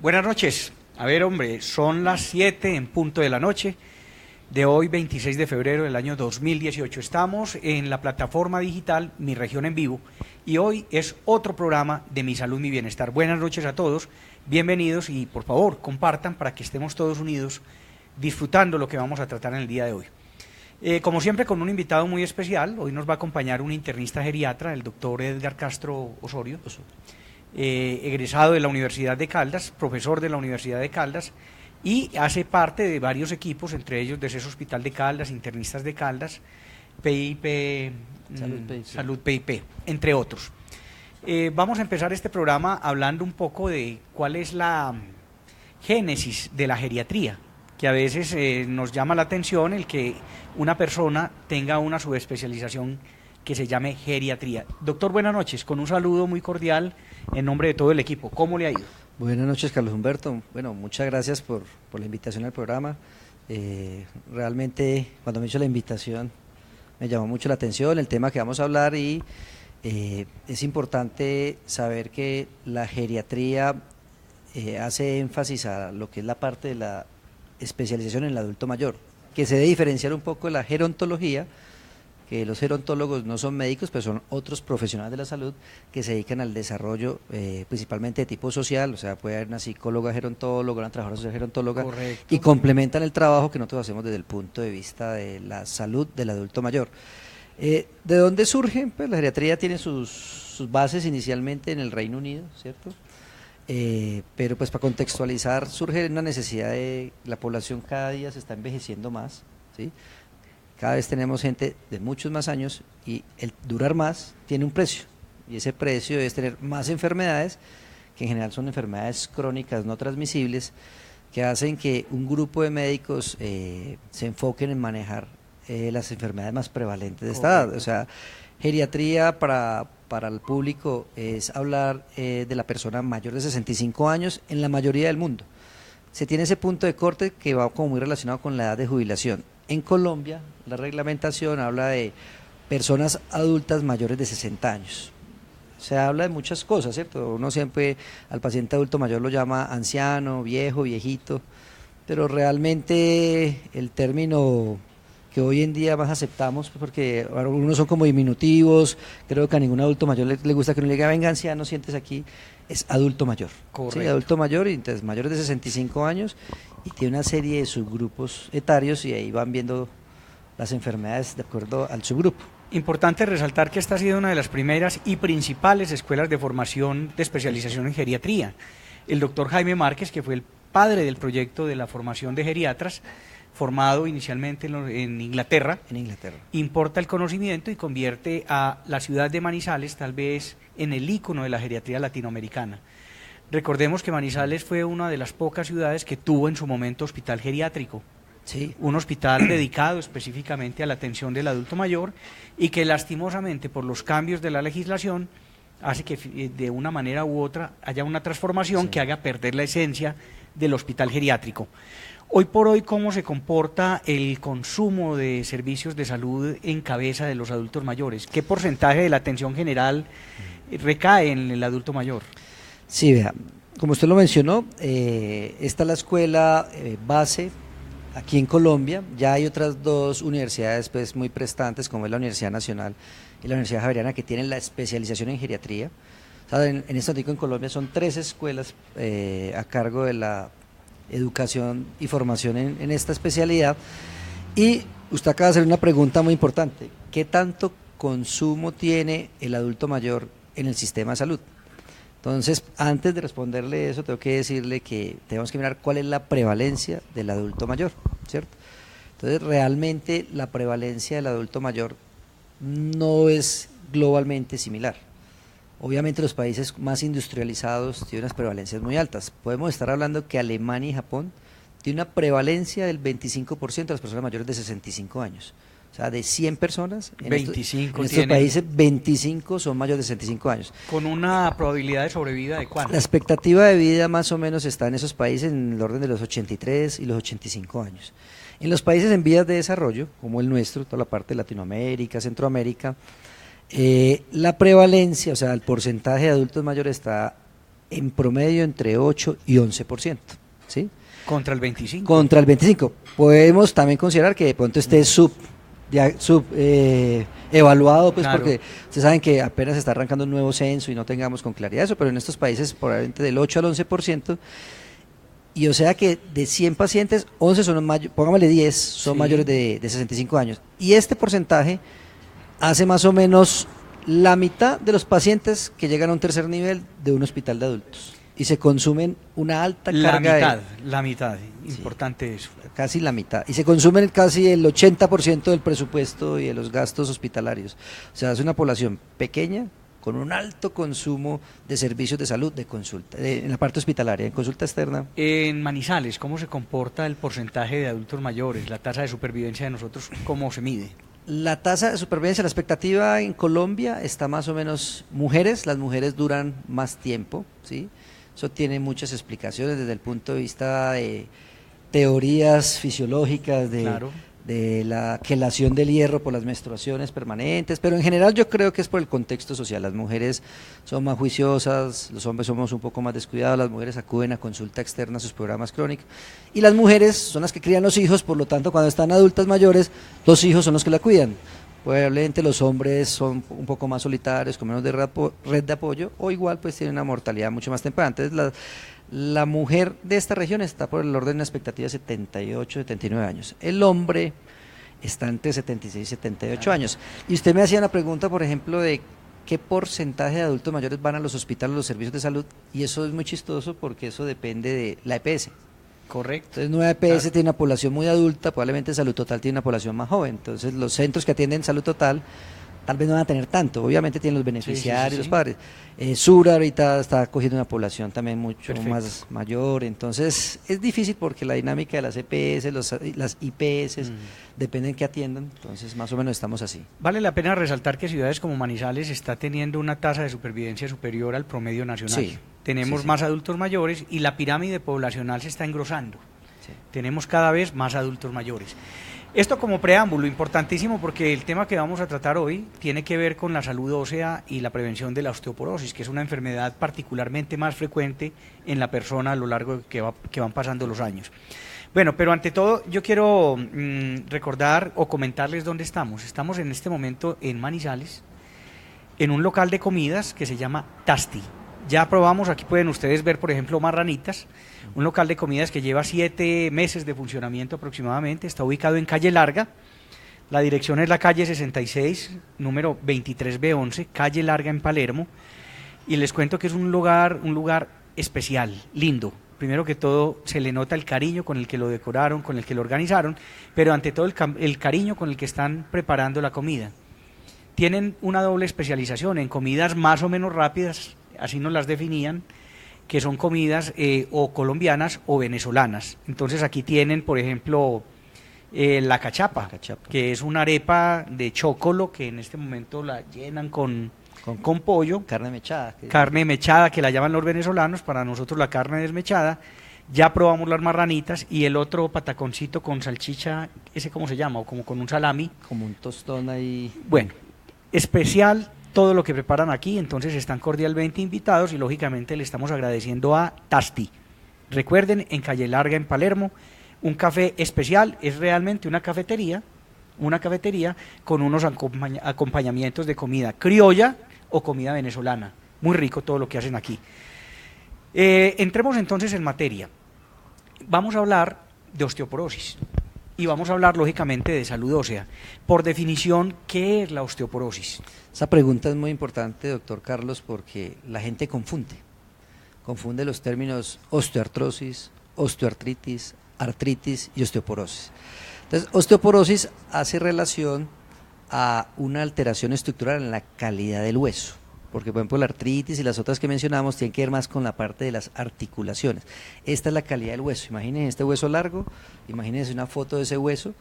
Buenas noches. A ver, hombre, son las 7 en punto de la noche de hoy, 26 de febrero del año 2018. Estamos en la plataforma digital Mi Región en Vivo y hoy es otro programa de Mi Salud, Mi Bienestar. Buenas noches a todos, bienvenidos y por favor compartan para que estemos todos unidos disfrutando lo que vamos a tratar en el día de hoy. Como siempre, con un invitado muy especial, hoy nos va a acompañar un internista geriatra, el doctor Edgar Castro Osorio, egresado de la Universidad de Caldas, profesor de la Universidad de Caldas, y hace parte de varios equipos, entre ellos de CES Hospital de Caldas, Internistas de Caldas, PIP, Salud PIP, entre otros. Vamos a empezar este programa hablando un poco de cuál es la génesis de la geriatría, que a veces nos llama la atención el que una persona tenga una subespecialización que se llame geriatría. Doctor, buenas noches, con un saludo muy cordial en nombre de todo el equipo. ¿Cómo le ha ido? Buenas noches, Carlos Humberto. Bueno, muchas gracias por la invitación al programa. Realmente, cuando me hizo la invitación, me llamó mucho la atención el tema que vamos a hablar y es importante saber que la geriatría hace énfasis a lo que es la parte de la especialización en el adulto mayor, que se debe diferenciar un poco de la gerontología, que los gerontólogos no son médicos, pero son otros profesionales de la salud que se dedican al desarrollo principalmente de tipo social, o sea, puede haber una psicóloga gerontóloga, una trabajadora social gerontóloga. Correcto. Y complementan el trabajo que nosotros hacemos desde el punto de vista de la salud del adulto mayor. ¿De dónde surge? Pues la geriatría tiene sus bases inicialmente en el Reino Unido, ¿cierto? Pero pues para contextualizar, surge una necesidad de la población cada día se está envejeciendo más, ¿sí? Cada vez tenemos gente de muchos más años y el durar más tiene un precio y ese precio es tener más enfermedades, que en general son enfermedades crónicas no transmisibles, que hacen que un grupo de médicos se enfoquen en manejar las enfermedades más prevalentes de esta edad. O sea, geriatría para el público es hablar de la persona mayor de 65 años en la mayoría del mundo. Se tiene ese punto de corte que va como muy relacionado con la edad de jubilación. En Colombia, la reglamentación habla de personas adultas mayores de 60 años. Se habla de muchas cosas, ¿cierto? Uno siempre al paciente adulto mayor lo llama anciano, viejo, viejito, pero realmente el término que hoy en día más aceptamos, porque algunos son como diminutivos, creo que a ningún adulto mayor le gusta que uno le diga, venga anciano, siéntese aquí, es adulto mayor. Correcto. Sí, adulto mayor, y entonces mayores de 65 años, y tiene una serie de subgrupos etarios, y ahí van viendo las enfermedades de acuerdo al subgrupo. Importante resaltar que esta ha sido una de las primeras y principales escuelas de formación de especialización en geriatría. El doctor Jaime Márquez, que fue el padre del proyecto de la formación de geriatras, formado inicialmente en Inglaterra, importa el conocimiento y convierte a la ciudad de Manizales tal vez en el ícono de la geriatría latinoamericana. Recordemos que Manizales fue una de las pocas ciudades que tuvo en su momento hospital geriátrico, sí, un hospital dedicado específicamente a la atención del adulto mayor y que lastimosamente por los cambios de la legislación hace que de una manera u otra haya una transformación, sí, que haga perder la esencia del hospital geriátrico. Hoy por hoy, ¿cómo se comporta el consumo de servicios de salud en cabeza de los adultos mayores? ¿Qué porcentaje de la atención general recae en el adulto mayor? Sí, vea, como usted lo mencionó, esta es la escuela base aquí en Colombia. Ya hay otras dos universidades pues, muy prestantes, como es la Universidad Nacional y la Universidad Javeriana, que tienen la especialización en geriatría. O sea, en este momento en Colombia son 3 escuelas a cargo de la educación y formación en esta especialidad. Y usted acaba de hacer una pregunta muy importante: ¿qué tanto consumo tiene el adulto mayor en el sistema de salud? Entonces, antes de responderle eso, tengo que decirle que tenemos que mirar cuál es la prevalencia del adulto mayor, ¿cierto? Entonces, realmente la prevalencia del adulto mayor no es globalmente similar. Obviamente los países más industrializados tienen unas prevalencias muy altas. Podemos estar hablando que Alemania y Japón tienen una prevalencia del 25% de las personas mayores de 65 años. O sea, de 100 personas, en estos países, 25 son mayores de 65 años. ¿Con una probabilidad de sobrevida de cuánto? La expectativa de vida más o menos está en esos países en el orden de los 83 y los 85 años. En los países en vías de desarrollo, como el nuestro, toda la parte de Latinoamérica, Centroamérica, la prevalencia, o sea, el porcentaje de adultos mayores está en promedio entre 8 y 11%, ¿sí? Contra el 25. Contra el 25. Podemos también considerar que de pronto esté evaluado, pues Claro. porque ustedes saben que apenas está arrancando un nuevo censo y no tengamos con claridad eso, pero en estos países probablemente del 8 al 11%, y o sea que de 100 pacientes, 11 son mayores, pongámosle 10, son Sí. mayores de 65 años. Y este porcentaje hace más o menos la mitad de los pacientes que llegan a un tercer nivel de un hospital de adultos. Y se consumen una alta carga La mitad, importante eso. casi la mitad. Y se consumen casi el 80% del presupuesto y de los gastos hospitalarios. O sea, es una población pequeña con un alto consumo de servicios de salud, de consulta, en la parte hospitalaria, en consulta externa. En Manizales, ¿cómo se comporta el porcentaje de adultos mayores? La tasa de supervivencia de nosotros, ¿cómo se mide? La tasa de supervivencia, la expectativa en Colombia está más o menos las mujeres duran más tiempo, ¿sí? Eso tiene muchas explicaciones desde el punto de vista de teorías fisiológicas, Claro. de la quelación del hierro por las menstruaciones permanentes, pero en general yo creo que es por el contexto social. Las mujeres son más juiciosas, los hombres somos un poco más descuidados, las mujeres acuden a consulta externa a sus programas crónicos, y las mujeres son las que crían los hijos, por lo tanto cuando están adultas mayores, los hijos son los que la cuidan. Probablemente los hombres son un poco más solitarios, con menos de red de apoyo, o igual pues tienen una mortalidad mucho más temprana. Entonces la mujer de esta región está por el orden de una expectativa de 78, 79 años. El hombre está entre 76 y 78 años. Y usted me hacía una pregunta, por ejemplo, de qué porcentaje de adultos mayores van a los hospitales, a los servicios de salud, y eso es muy chistoso porque eso depende de la EPS. Correcto. Entonces, Nueva EPS Claro. tiene una población muy adulta, probablemente Salud Total tiene una población más joven. Entonces, los centros que atienden Salud Total tal vez no van a tener tanto. Obviamente tienen los beneficiarios, sí. los padres. Sura ahorita está cogiendo una población también mucho Perfecto. más mayor. Entonces, es difícil porque la dinámica de las EPS, las IPS, dependen que atiendan. Entonces, más o menos estamos así. Vale la pena resaltar que ciudades como Manizales está teniendo una tasa de supervivencia superior al promedio nacional. Sí, Tenemos sí. más adultos mayores y la pirámide poblacional se está engrosando. Sí. Tenemos cada vez más adultos mayores. Esto como preámbulo, importantísimo porque el tema que vamos a tratar hoy tiene que ver con la salud ósea y la prevención de la osteoporosis, que es una enfermedad particularmente más frecuente en la persona a lo largo que van pasando los años. Bueno, pero ante todo yo quiero recordar o comentarles dónde estamos. Estamos en este momento en Manizales, en un local de comidas que se llama Tasti. Ya probamos, aquí pueden ustedes ver, por ejemplo, Marranitas, un local de comidas que lleva 7 meses de funcionamiento aproximadamente, está ubicado en Calle Larga, la dirección es la calle 66, número 23B11, Calle Larga en Palermo, y les cuento que es un lugar especial, lindo. Primero que todo, se le nota el cariño con el que lo decoraron, con el que lo organizaron, pero ante todo el cariño con el que están preparando la comida. Tienen una doble especialización en comidas más o menos rápidas, así nos las definían, que son comidas o colombianas o venezolanas. Entonces aquí tienen, por ejemplo, la cachapa, que es una arepa de chocolo que en este momento la llenan con pollo. Carne mechada. Carne mechada, que la llaman los venezolanos, para nosotros la carne desmechada. Ya probamos las marranitas y el otro pataconcito con salchicha, ¿ese cómo se llama? O como con un salami. Como un tostón ahí. Bueno, especial todo lo que preparan aquí, entonces están cordialmente invitados y lógicamente le estamos agradeciendo a Tasti. Recuerden, en Calle Larga en Palermo, un café especial, es realmente una cafetería con unos acompañamientos de comida criolla o comida venezolana. Muy rico todo lo que hacen aquí. Entremos entonces en materia. Vamos a hablar de osteoporosis. Y vamos a hablar, lógicamente, de salud ósea. Por definición, ¿qué es la osteoporosis? Esa pregunta es muy importante, doctor Carlos, porque la gente confunde los términos osteoartrosis, osteoartritis, artritis y osteoporosis. Entonces, osteoporosis hace relación a una alteración estructural en la calidad del hueso, porque por ejemplo la artritis y las otras que mencionamos tienen que ver más con la parte de las articulaciones. Esta es la calidad del hueso. Imagínense este hueso largo, imagínense una foto de ese hueso,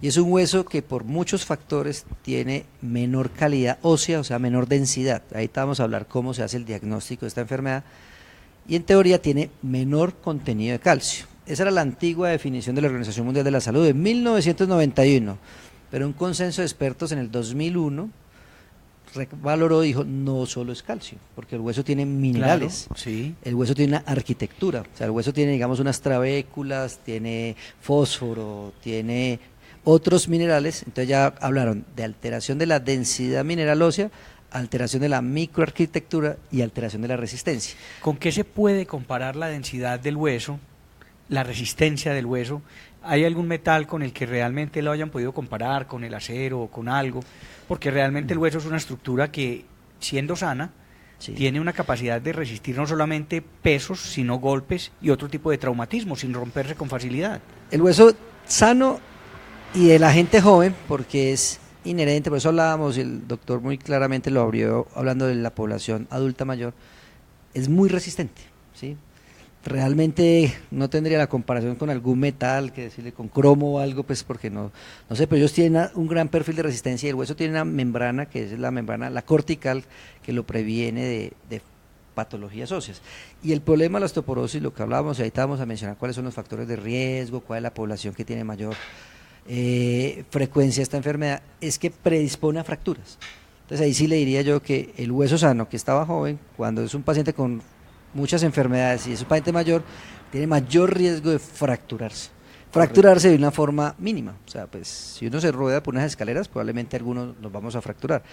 y es un hueso que por muchos factores tiene menor calidad ósea, o sea, menor densidad. Ahí vamos a hablar cómo se hace el diagnóstico de esta enfermedad, y en teoría tiene menor contenido de calcio. Esa era la antigua definición de la Organización Mundial de la Salud de 1991, pero un consenso de expertos en el 2001 revaloró, dijo, no solo es calcio, porque el hueso tiene minerales, Claro, sí. el hueso tiene una arquitectura, o sea, el hueso tiene, digamos, unas trabéculas, tiene fósforo, tiene otros minerales, entonces ya hablaron de alteración de la densidad mineral ósea, alteración de la microarquitectura y alteración de la resistencia. ¿Con qué se puede comparar la densidad del hueso, la resistencia del hueso? ¿Hay algún metal con el que realmente lo hayan podido comparar, con el acero o con algo? Porque realmente el hueso es una estructura que, siendo sana, Sí. tiene una capacidad de resistir no solamente pesos, sino golpes y otro tipo de traumatismo, sin romperse con facilidad. El hueso sano y de la gente joven, porque es inherente, por eso hablábamos, y el doctor muy claramente lo abrió hablando de la población adulta mayor, es muy resistente, ¿sí? Realmente no tendría la comparación con algún metal, que decirle con cromo o algo, pues porque no sé, pero ellos tienen un gran perfil de resistencia y el hueso tiene una membrana, que es la membrana, la cortical, que lo previene de patologías óseas. Y el problema de la osteoporosis, lo que hablábamos, y ahorita vamos a mencionar cuáles son los factores de riesgo, cuál es la población que tiene mayor frecuencia de esta enfermedad, es que predispone a fracturas. Entonces ahí sí le diría yo que el hueso sano, que estaba joven, cuando es un paciente con muchas enfermedades y es un paciente mayor, tiene mayor riesgo de fracturarse. Fracturarse de una forma mínima, o sea, pues si uno se rueda por unas escaleras, probablemente algunos nos vamos a fracturar,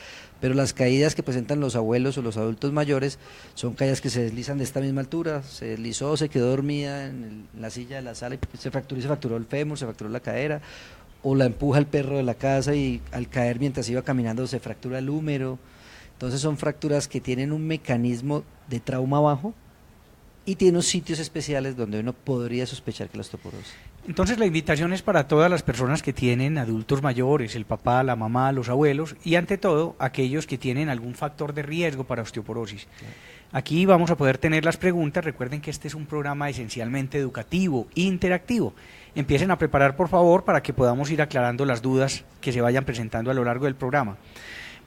pero las caídas que presentan los abuelos o los adultos mayores son caídas que se deslizan de esta misma altura, se deslizó, se quedó dormida en la silla de la sala y se fracturó el fémur, se fracturó la cadera, o la empuja el perro de la casa y al caer mientras iba caminando se fractura el húmero. Entonces son fracturas que tienen un mecanismo de trauma bajo y tiene unos sitios especiales donde uno podría sospechar que la osteoporosis. Entonces la invitación es para todas las personas que tienen adultos mayores, el papá, la mamá, los abuelos y ante todo aquellos que tienen algún factor de riesgo para osteoporosis. Claro. Aquí vamos a poder tener las preguntas, recuerden que este es un programa esencialmente educativo, interactivo. Empiecen a preparar por favor para que podamos ir aclarando las dudas que se vayan presentando a lo largo del programa.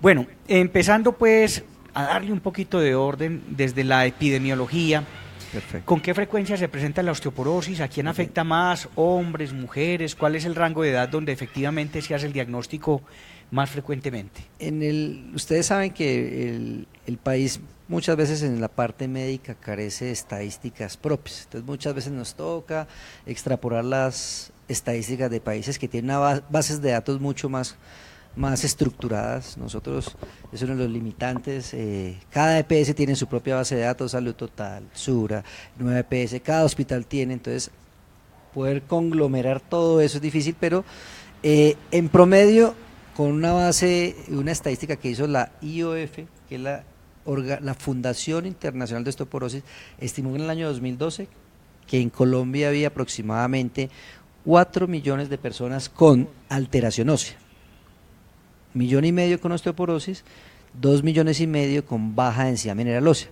Bueno, empezando pues a darle un poquito de orden desde la epidemiología. Perfecto. ¿Con qué frecuencia se presenta la osteoporosis? ¿A quién afecta más? ¿Hombres, mujeres? ¿Cuál es el rango de edad donde efectivamente se hace el diagnóstico más frecuentemente? Ustedes saben que el país muchas veces en la parte médica carece de estadísticas propias, entonces muchas veces nos toca extrapolar las estadísticas de países que tienen bases de datos mucho más estructuradas. Nosotros, es uno de los limitantes, cada EPS tiene su propia base de datos, Salud Total, Sura, 9 EPS, cada hospital tiene, entonces poder conglomerar todo eso es difícil, pero en promedio, con una estadística que hizo la IOF, que es la Fundación Internacional de Osteoporosis, estimó en el año 2012 que en Colombia había aproximadamente 4 millones de personas con alteración ósea. 1,5 millones con osteoporosis, 2,5 millones con baja densidad mineral ósea.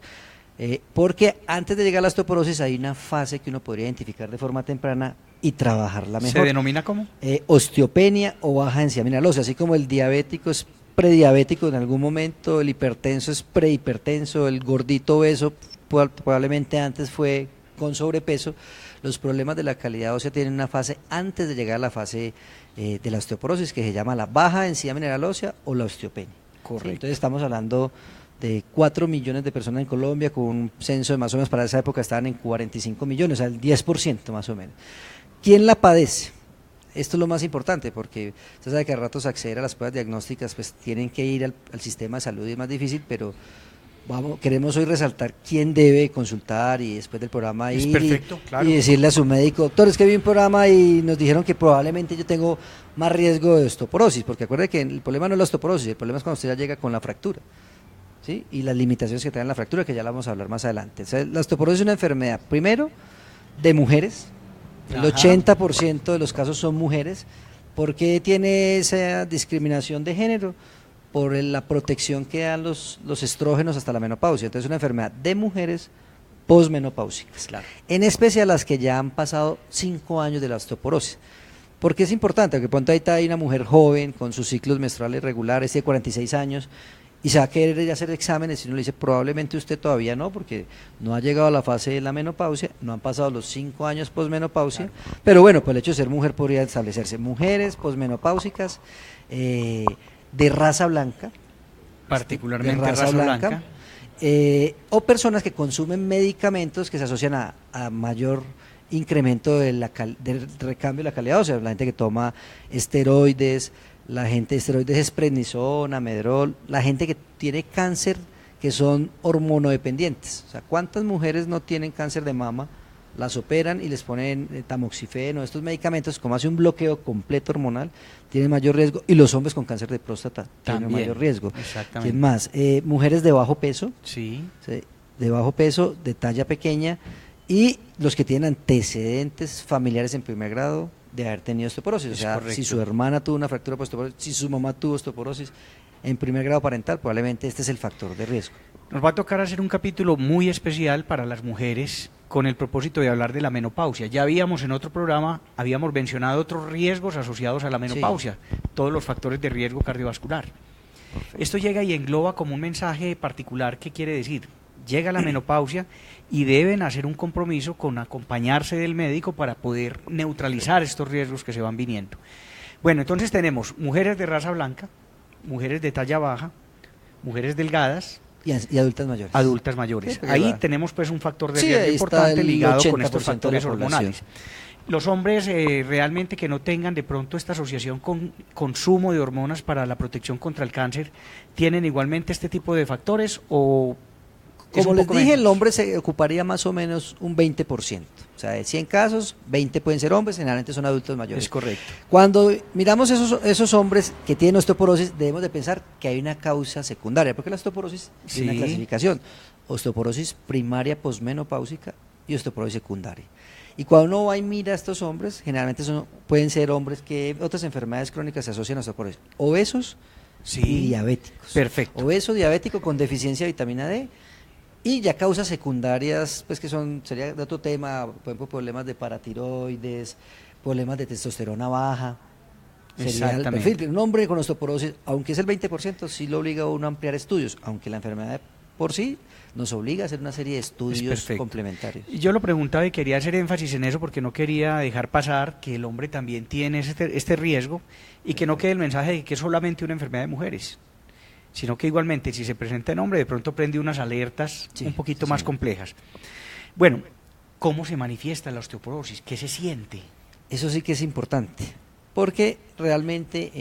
Porque antes de llegar a la osteoporosis hay una fase que uno podría identificar de forma temprana y trabajarla mejor. ¿Se denomina cómo? Osteopenia o baja densidad mineral ósea, así como el diabético es prediabético en algún momento, el hipertenso es prehipertenso, el gordito obeso probablemente antes fue con sobrepeso. Los problemas de la calidad ósea tienen una fase antes de llegar a la fase de la osteoporosis, que se llama la baja densidad mineral ósea o la osteopenia. Correcto. ¿Sí? Entonces estamos hablando de 4 millones de personas en Colombia, con un censo de más o menos para esa época estaban en 45 millones, o sea, el 10% más o menos. ¿Quién la padece? Esto es lo más importante, porque usted sabe que a ratos acceder a las pruebas diagnósticas pues tienen que ir al sistema de salud y es más difícil, pero queremos hoy resaltar quién debe consultar y después del programa ir claro. Y decirle a su médico, doctor, es que vi un programa y nos dijeron que probablemente yo tengo más riesgo de osteoporosis, porque acuerde que el problema no es la osteoporosis, el problema es cuando usted ya llega con la fractura, ¿sí? Y las limitaciones que trae la fractura, que ya la vamos a hablar más adelante. O sea, la osteoporosis es una enfermedad, primero, de mujeres, el 80% de los casos son mujeres. ¿Por qué tiene esa discriminación de género? Por la protección que dan los estrógenos hasta la menopausia. Entonces es una enfermedad de mujeres posmenopáusicas, claro. En especial las que ya han pasado 5 años de la osteoporosis. Porque es importante, porque pronto ahí está una mujer joven con sus ciclos menstruales regulares, de 46 años, y se va a querer ir a hacer exámenes y uno le dice, probablemente usted todavía no, porque no ha llegado a la fase de la menopausia, no han pasado los 5 años posmenopausia, claro. Pero bueno, pues el hecho de ser mujer podría establecerse. Mujeres posmenopáusicas, de raza blanca, particularmente de raza blanca. blanca. O personas que consumen medicamentos que se asocian a mayor incremento del recambio de la calidad ósea, la gente que toma esteroides, la gente de esteroides es prednisona, medrol, la gente que tiene cáncer que son hormonodependientes. O sea, ¿cuántas mujeres no tienen cáncer de mama? Las operan y les ponen tamoxifeno, estos medicamentos, como hace un bloqueo completo hormonal, tienen mayor riesgo, y los hombres con cáncer de próstata tienen mayor riesgo. Exactamente. ¿Quién más? Mujeres de bajo peso, Sí. de bajo peso, de talla pequeña, y los que tienen antecedentes familiares en primer grado de haber tenido osteoporosis. O sea, correcto. si su hermana tuvo una fractura por osteoporosis, si su mamá tuvo osteoporosis en primer grado parental, probablemente este es el factor de riesgo. Nos va a tocar hacer un capítulo muy especial para las mujeres con el propósito de hablar de la menopausia. Ya habíamos en otro programa, habíamos mencionado otros riesgos asociados a la menopausia, todos los factores de riesgo cardiovascular. Perfecto. Esto llega y engloba como un mensaje particular que quiere decir, llega la menopausia y deben hacer un compromiso con acompañarse del médico para poder neutralizar estos riesgos que se van viniendo. Bueno, entonces tenemos mujeres de raza blanca, mujeres de talla baja, mujeres delgadas y adultas mayores. Adultas mayores. Sí, ahí tenemos pues un factor de riesgo importante ligado con estos factores hormonales. Los hombres realmente que no tengan de pronto esta asociación con consumo de hormonas para la protección contra el cáncer, ¿tienen igualmente este tipo de factores o...? Como les dije, el hombre se ocuparía más o menos un 20%. O sea, de 100 casos, 20 pueden ser hombres, generalmente son adultos mayores. Es correcto. Cuando miramos esos hombres que tienen osteoporosis, debemos de pensar que hay una causa secundaria, porque la osteoporosis tiene una clasificación: osteoporosis primaria posmenopáusica y osteoporosis secundaria. Y cuando uno va y mira a estos hombres, generalmente pueden ser hombres que otras enfermedades crónicas se asocian a osteoporosis: obesos y diabéticos. Perfecto. Obeso, diabético con deficiencia de vitamina D. Y ya causas secundarias, pues que sería de otro tema, por ejemplo, problemas de paratiroides, problemas de testosterona baja. Sería el perfil. Un hombre con osteoporosis, aunque es el 20%, sí lo obliga a uno a ampliar estudios, aunque la enfermedad por sí nos obliga a hacer una serie de estudios complementarios. Y yo lo preguntaba y quería hacer énfasis en eso porque no quería dejar pasar que el hombre también tiene este riesgo y que no quede el mensaje de que es solamente una enfermedad de mujeres, sino que igualmente si se presenta en hombre de pronto prende unas alertas un poquito más complejas. Bueno, ¿cómo se manifiesta la osteoporosis? ¿Qué se siente? Eso sí que es importante, porque realmente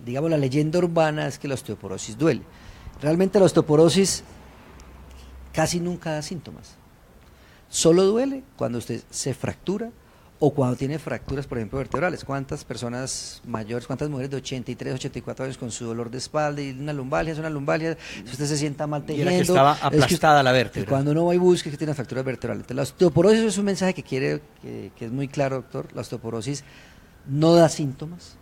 digamos la leyenda urbana es que la osteoporosis duele. Realmente la osteoporosis casi nunca da síntomas. Solo duele cuando usted se fractura o cuando tiene fracturas, por ejemplo, vertebrales. ¿Cuántas personas mayores, cuántas mujeres de 83, 84 años con su dolor de espalda y una lumbalgia, si usted se sienta mal tejiendo? Y era que estaba aplastada la vértebra. Cuando uno va y busca que tiene fracturas vertebrales. Entonces, la osteoporosis es un mensaje que es muy claro, doctor. La osteoporosis no da síntomas,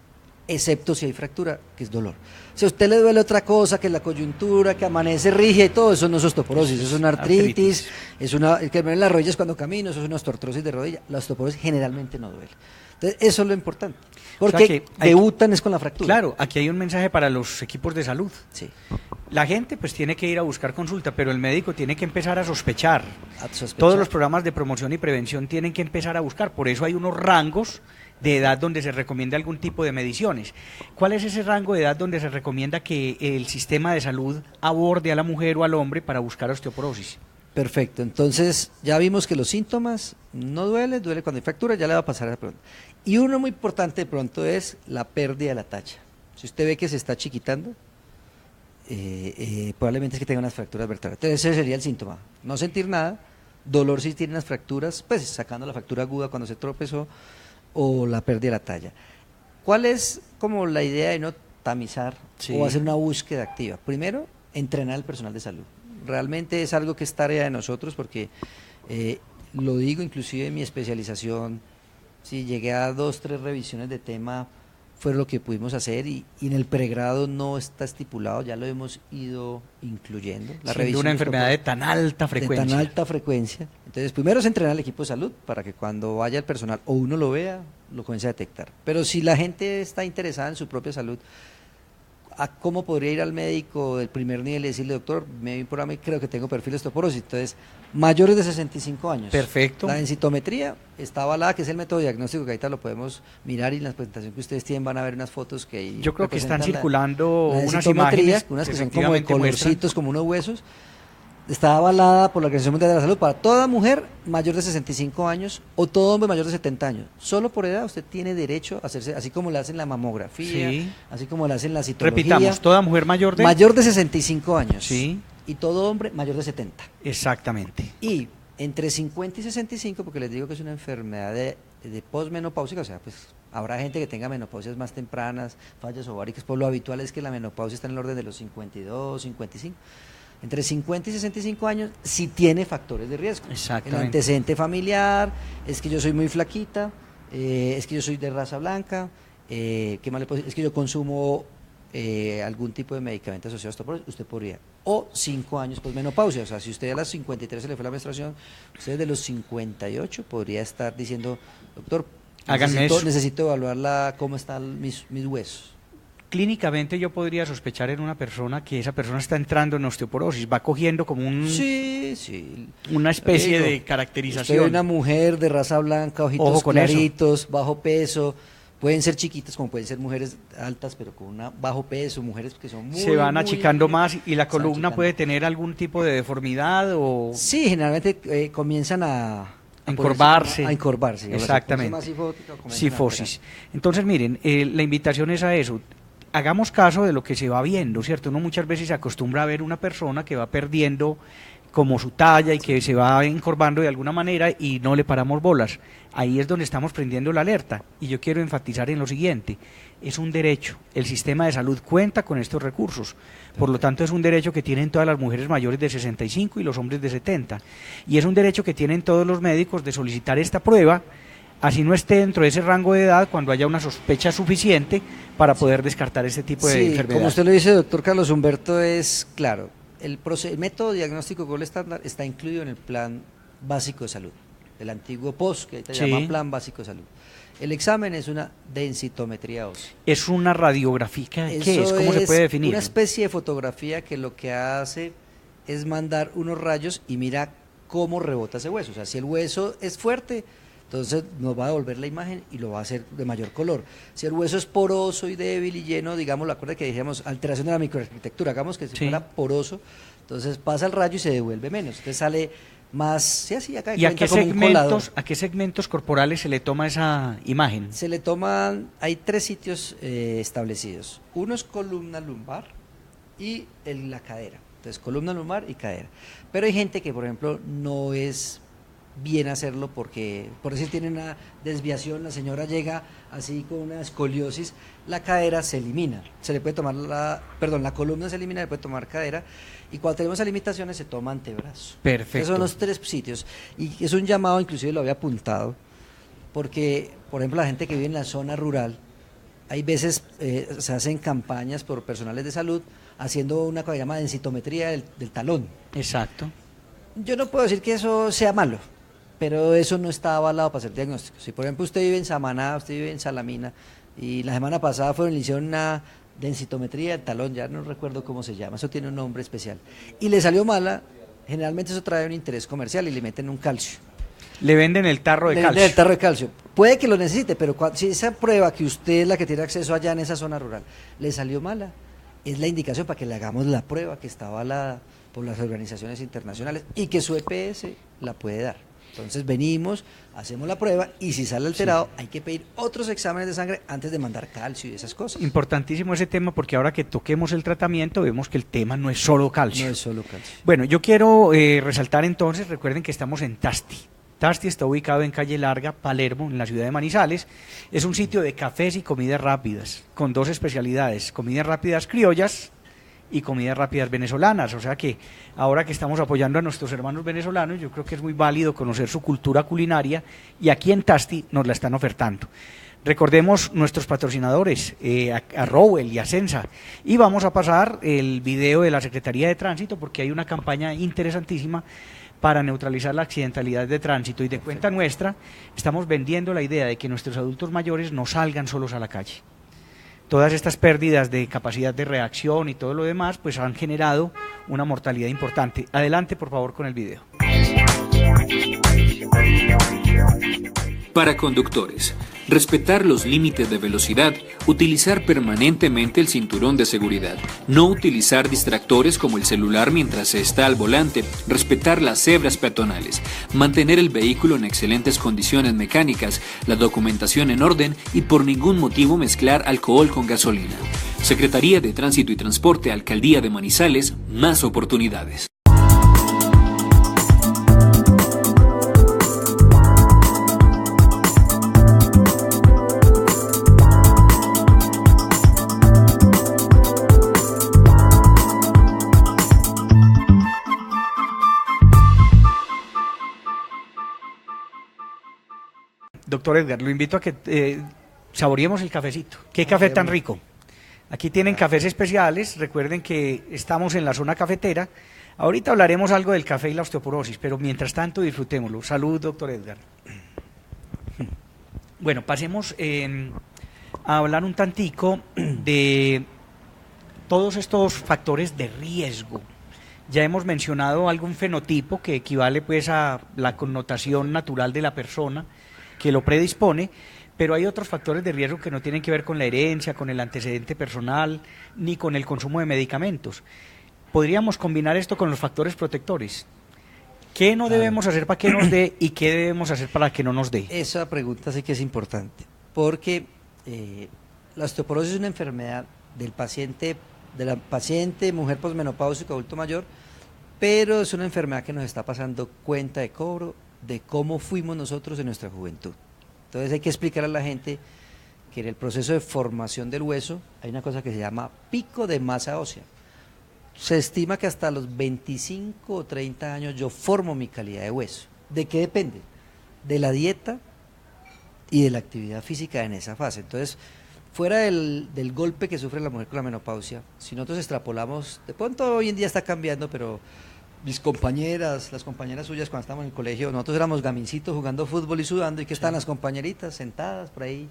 excepto si hay fractura, que es dolor. Si a usted le duele otra cosa, que la coyuntura, que amanece rígida y todo, eso no es osteoporosis, eso es una artritis, el que me duele las rodillas cuando camino, eso es una osteoartrosis de rodilla. La osteoporosis generalmente no duele. Entonces, eso es lo importante, porque debutan es con la fractura. Claro, aquí hay un mensaje para los equipos de salud. Sí. La gente pues tiene que ir a buscar consulta, pero el médico tiene que empezar a sospechar. Todos los programas de promoción y prevención tienen que empezar a buscar, por eso hay unos rangos de edad donde se recomienda algún tipo de mediciones. ¿Cuál es ese rango de edad donde se recomienda que el sistema de salud aborde a la mujer o al hombre para buscar osteoporosis? Perfecto, entonces ya vimos que los síntomas no duele cuando hay fractura, ya le va a pasar a la pregunta. Y uno muy importante de pronto es la pérdida de la talla. Si usted ve que se está chiquitando, probablemente es que tenga unas fracturas vertebrales. Entonces ese sería el síntoma, no sentir nada, dolor si tiene unas fracturas, pues sacando la fractura aguda cuando se tropezó, o la pérdida de la talla. ¿Cuál es como la idea de no tamizar o hacer una búsqueda activa? Primero, entrenar al personal de salud. Realmente es algo que es tarea de nosotros porque lo digo inclusive en mi especialización, si llegué a 2, 3 revisiones de tema, fue lo que pudimos hacer y en el pregrado no está estipulado, ya lo hemos ido incluyendo. La revisión de una enfermedad de tan alta frecuencia. De tan alta frecuencia. Entonces, primero es entrenar al equipo de salud para que cuando vaya el personal o uno lo vea, lo comience a detectar. Pero si la gente está interesada en su propia salud, a cómo podría ir al médico del primer nivel y decirle, doctor, me vi por mí, creo que tengo perfil de osteoporosis. Entonces, mayores de 65 años. Perfecto. La densitometría está avalada, que es el método diagnóstico que ahorita lo podemos mirar, y en la presentación que ustedes tienen van a ver unas fotos que yo creo que están representan circulando la unas densitometría, imágenes, unas que son como de efectivamente colorcitos, muestran. como unos huesos. Está avalada por la Organización Mundial de la Salud para toda mujer mayor de 65 años o todo hombre mayor de 70 años. Solo por edad usted tiene derecho a hacerse, así como le hacen la mamografía, Sí. así como le hacen la citología. Repitamos, toda mujer mayor de... Mayor de 65 años. Sí. Y todo hombre mayor de 70. Exactamente. Y entre 50 y 65, porque les digo que es una enfermedad de posmenopáusica, o sea, pues habrá gente que tenga menopausias más tempranas, fallas ováricas, pues lo habitual es que la menopausia está en el orden de los 52, 55. Entre 50 y 65 años, sí tiene factores de riesgo. Exactamente. El antecedente familiar, es que yo soy muy flaquita, es que yo soy de raza blanca, ¿qué más le puedo decir? Es que yo consumo algún tipo de medicamento asociado a osteoporosis, usted podría. O 5 años posmenopausia, o sea, si usted a las 53 se le fue la menstruación, usted de los 58 podría estar diciendo, doctor, Háganme eso. necesito evaluar cómo están mis huesos. Clínicamente yo podría sospechar en una persona que esa persona está entrando en osteoporosis, va cogiendo como Sí. una especie Digo, de usted caracterización. ve una mujer de raza blanca, Ojo ojitos con claritos, bajo peso, pueden ser chiquitas como pueden ser mujeres altas, pero con bajo peso, mujeres que son muy... Se van muy- achicando más y la se van columna achicando. puede tener algún tipo de deformidad o... Sí, generalmente comienzan a encorvarse. A encorvarse. Exactamente. Sifosis. Sifosis. Entonces, miren, la invitación es a eso. Hagamos caso de lo que se va viendo, ¿cierto? Uno muchas veces se acostumbra a ver una persona que va perdiendo como su talla y que se va encorvando de alguna manera y no le paramos bolas. Ahí es donde estamos prendiendo la alerta. Y yo quiero enfatizar en lo siguiente, es un derecho. El sistema de salud cuenta con estos recursos. Por lo tanto, es un derecho que tienen todas las mujeres mayores de 65 y los hombres de 70. Y es un derecho que tienen todos los médicos de solicitar esta prueba, así no esté dentro de ese rango de edad, cuando haya una sospecha suficiente para poder descartar este tipo de enfermedad. Como usted lo dice, doctor Carlos Humberto, es claro, el método diagnóstico Gold Standard está incluido en el plan básico de salud, el antiguo POS, que ahorita Sí. llama plan básico de salud. El examen es una densitometría ósea. Es una radiografía, ¿qué es? Eso ¿Cómo se puede definir? Una especie de fotografía que lo que hace es mandar unos rayos y mira cómo rebota ese hueso. O sea, si el hueso es fuerte, entonces nos va a devolver la imagen y lo va a hacer de mayor color. Si el hueso es poroso y débil y lleno, digamos, acuerda que dijimos alteración de la microarquitectura, hagamos que si Sí. fuera poroso, entonces pasa el rayo y se devuelve menos. Entonces sale más, sí, así acá ¿Y a cuenta qué, como un colador. a qué segmentos corporales se le toma esa imagen? Se le toman, hay 3 sitios establecidos. Uno es columna lumbar y la cadera. Entonces, columna lumbar y cadera. Pero hay gente que, por ejemplo, no es bien hacerlo porque, por decir, tiene una desviación, la señora llega así con una escoliosis, la cadera se elimina. Se le puede tomar la columna se elimina, le puede tomar cadera. Y cuando tenemos esas limitaciones se toma antebrazo. Perfecto. Esos son los 3 sitios. Y es un llamado, inclusive lo había apuntado, porque, por ejemplo, la gente que vive en la zona rural, hay veces se hacen campañas por personales de salud haciendo una cosa que se llama densitometría del talón. Exacto. Yo no puedo decir que eso sea malo, pero eso no está avalado para hacer diagnósticos. Si, por ejemplo, usted vive en Samaná, usted vive en Salamina, y la semana pasada le hicieron una densitometría del talón, ya no recuerdo cómo se llama, eso tiene un nombre especial, y le salió mala, generalmente eso trae un interés comercial y le meten un calcio. Le venden el tarro de Le calcio. venden el tarro de calcio. Puede que lo necesite, pero si esa prueba que usted es la que tiene acceso allá en esa zona rural le salió mala, es la indicación para que le hagamos la prueba que está avalada por las organizaciones internacionales y que su EPS la puede dar. Entonces venimos, hacemos la prueba y si sale alterado hay que pedir otros exámenes de sangre antes de mandar calcio y esas cosas. Importantísimo ese tema porque ahora que toquemos el tratamiento vemos que el tema no es solo calcio. No es solo calcio. Bueno, yo quiero resaltar entonces, recuerden que estamos en Tasti. Tasti está ubicado en Calle Larga, Palermo, en la ciudad de Manizales. Es un sitio de cafés y comidas rápidas, con 2 especialidades, comidas rápidas criollas y comidas rápidas venezolanas. O sea que ahora que estamos apoyando a nuestros hermanos venezolanos, yo creo que es muy válido conocer su cultura culinaria y aquí en Tasti nos la están ofertando. Recordemos nuestros patrocinadores, a Rowell y a Sensa. Y vamos a pasar el video de la Secretaría de Tránsito porque hay una campaña interesantísima para neutralizar la accidentalidad de tránsito y de cuenta nuestra estamos vendiendo la idea de que nuestros adultos mayores no salgan solos a la calle. todas estas pérdidas de capacidad de reacción y todo lo demás, pues han generado una mortalidad importante. Adelante, por favor, con el video. Para conductores, respetar los límites de velocidad, utilizar permanentemente el cinturón de seguridad, no utilizar distractores como el celular mientras se está al volante, respetar las cebras peatonales, mantener el vehículo en excelentes condiciones mecánicas, la documentación en orden y por ningún motivo mezclar alcohol con gasolina. Secretaría de Tránsito y Transporte, Alcaldía de Manizales, más oportunidades. Doctor Edgar, lo invito a que saboreemos el cafecito. ¿Qué café tan rico? Aquí tienen cafés especiales, recuerden que estamos en la zona cafetera. Ahorita hablaremos algo del café y la osteoporosis, pero mientras tanto disfrutémoslo. Salud, doctor Edgar. Bueno, pasemos a hablar un tantico de todos estos factores de riesgo. Ya hemos mencionado algún fenotipo que equivale pues a la connotación natural de la persona que lo predispone, pero hay otros factores de riesgo que no tienen que ver con la herencia, con el antecedente personal, ni con el consumo de medicamentos. Podríamos combinar esto con los factores protectores. ¿Qué no debemos hacer para que nos dé y qué debemos hacer para que no nos dé? Esa pregunta sí que es importante, porque la osteoporosis es una enfermedad del paciente, de la paciente, mujer posmenopáusica, adulto mayor, pero es una enfermedad que nos está pasando cuenta de cobro de cómo fuimos nosotros en nuestra juventud. Entonces hay que explicar a la gente que en el proceso de formación del hueso hay una cosa que se llama pico de masa ósea. Se estima que hasta los 25 o 30 años yo formo mi calidad de hueso. ¿De qué depende? De la dieta y de la actividad física en esa fase. Entonces, fuera del golpe que sufre la mujer con la menopausia, si nosotros extrapolamos, de pronto hoy en día está cambiando, pero mis compañeras, las compañeras suyas cuando estábamos en el colegio, nosotros éramos gamincitos jugando fútbol y sudando, y que estaban las compañeritas sentadas por ahí,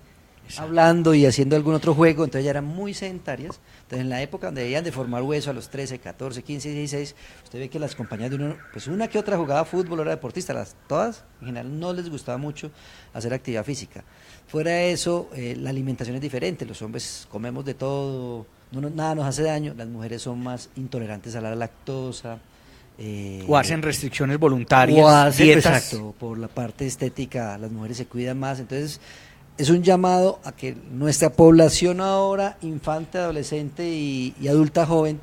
hablando y haciendo algún otro juego, entonces ya eran muy sedentarias. Entonces en la época donde debían de formar hueso a los 13, 14, 15, 16, usted ve que las compañeras de uno, pues una que otra jugaba fútbol, era deportista, todas en general no les gustaba mucho hacer actividad física. Fuera de eso, la alimentación es diferente, los hombres comemos de todo, nada nos hace daño, las mujeres son más intolerantes a la lactosa, o hacen restricciones voluntarias, o hacen, dietas. Exacto, por la parte estética las mujeres se cuidan más, entonces es un llamado a que nuestra población ahora, infante, adolescente y adulta joven,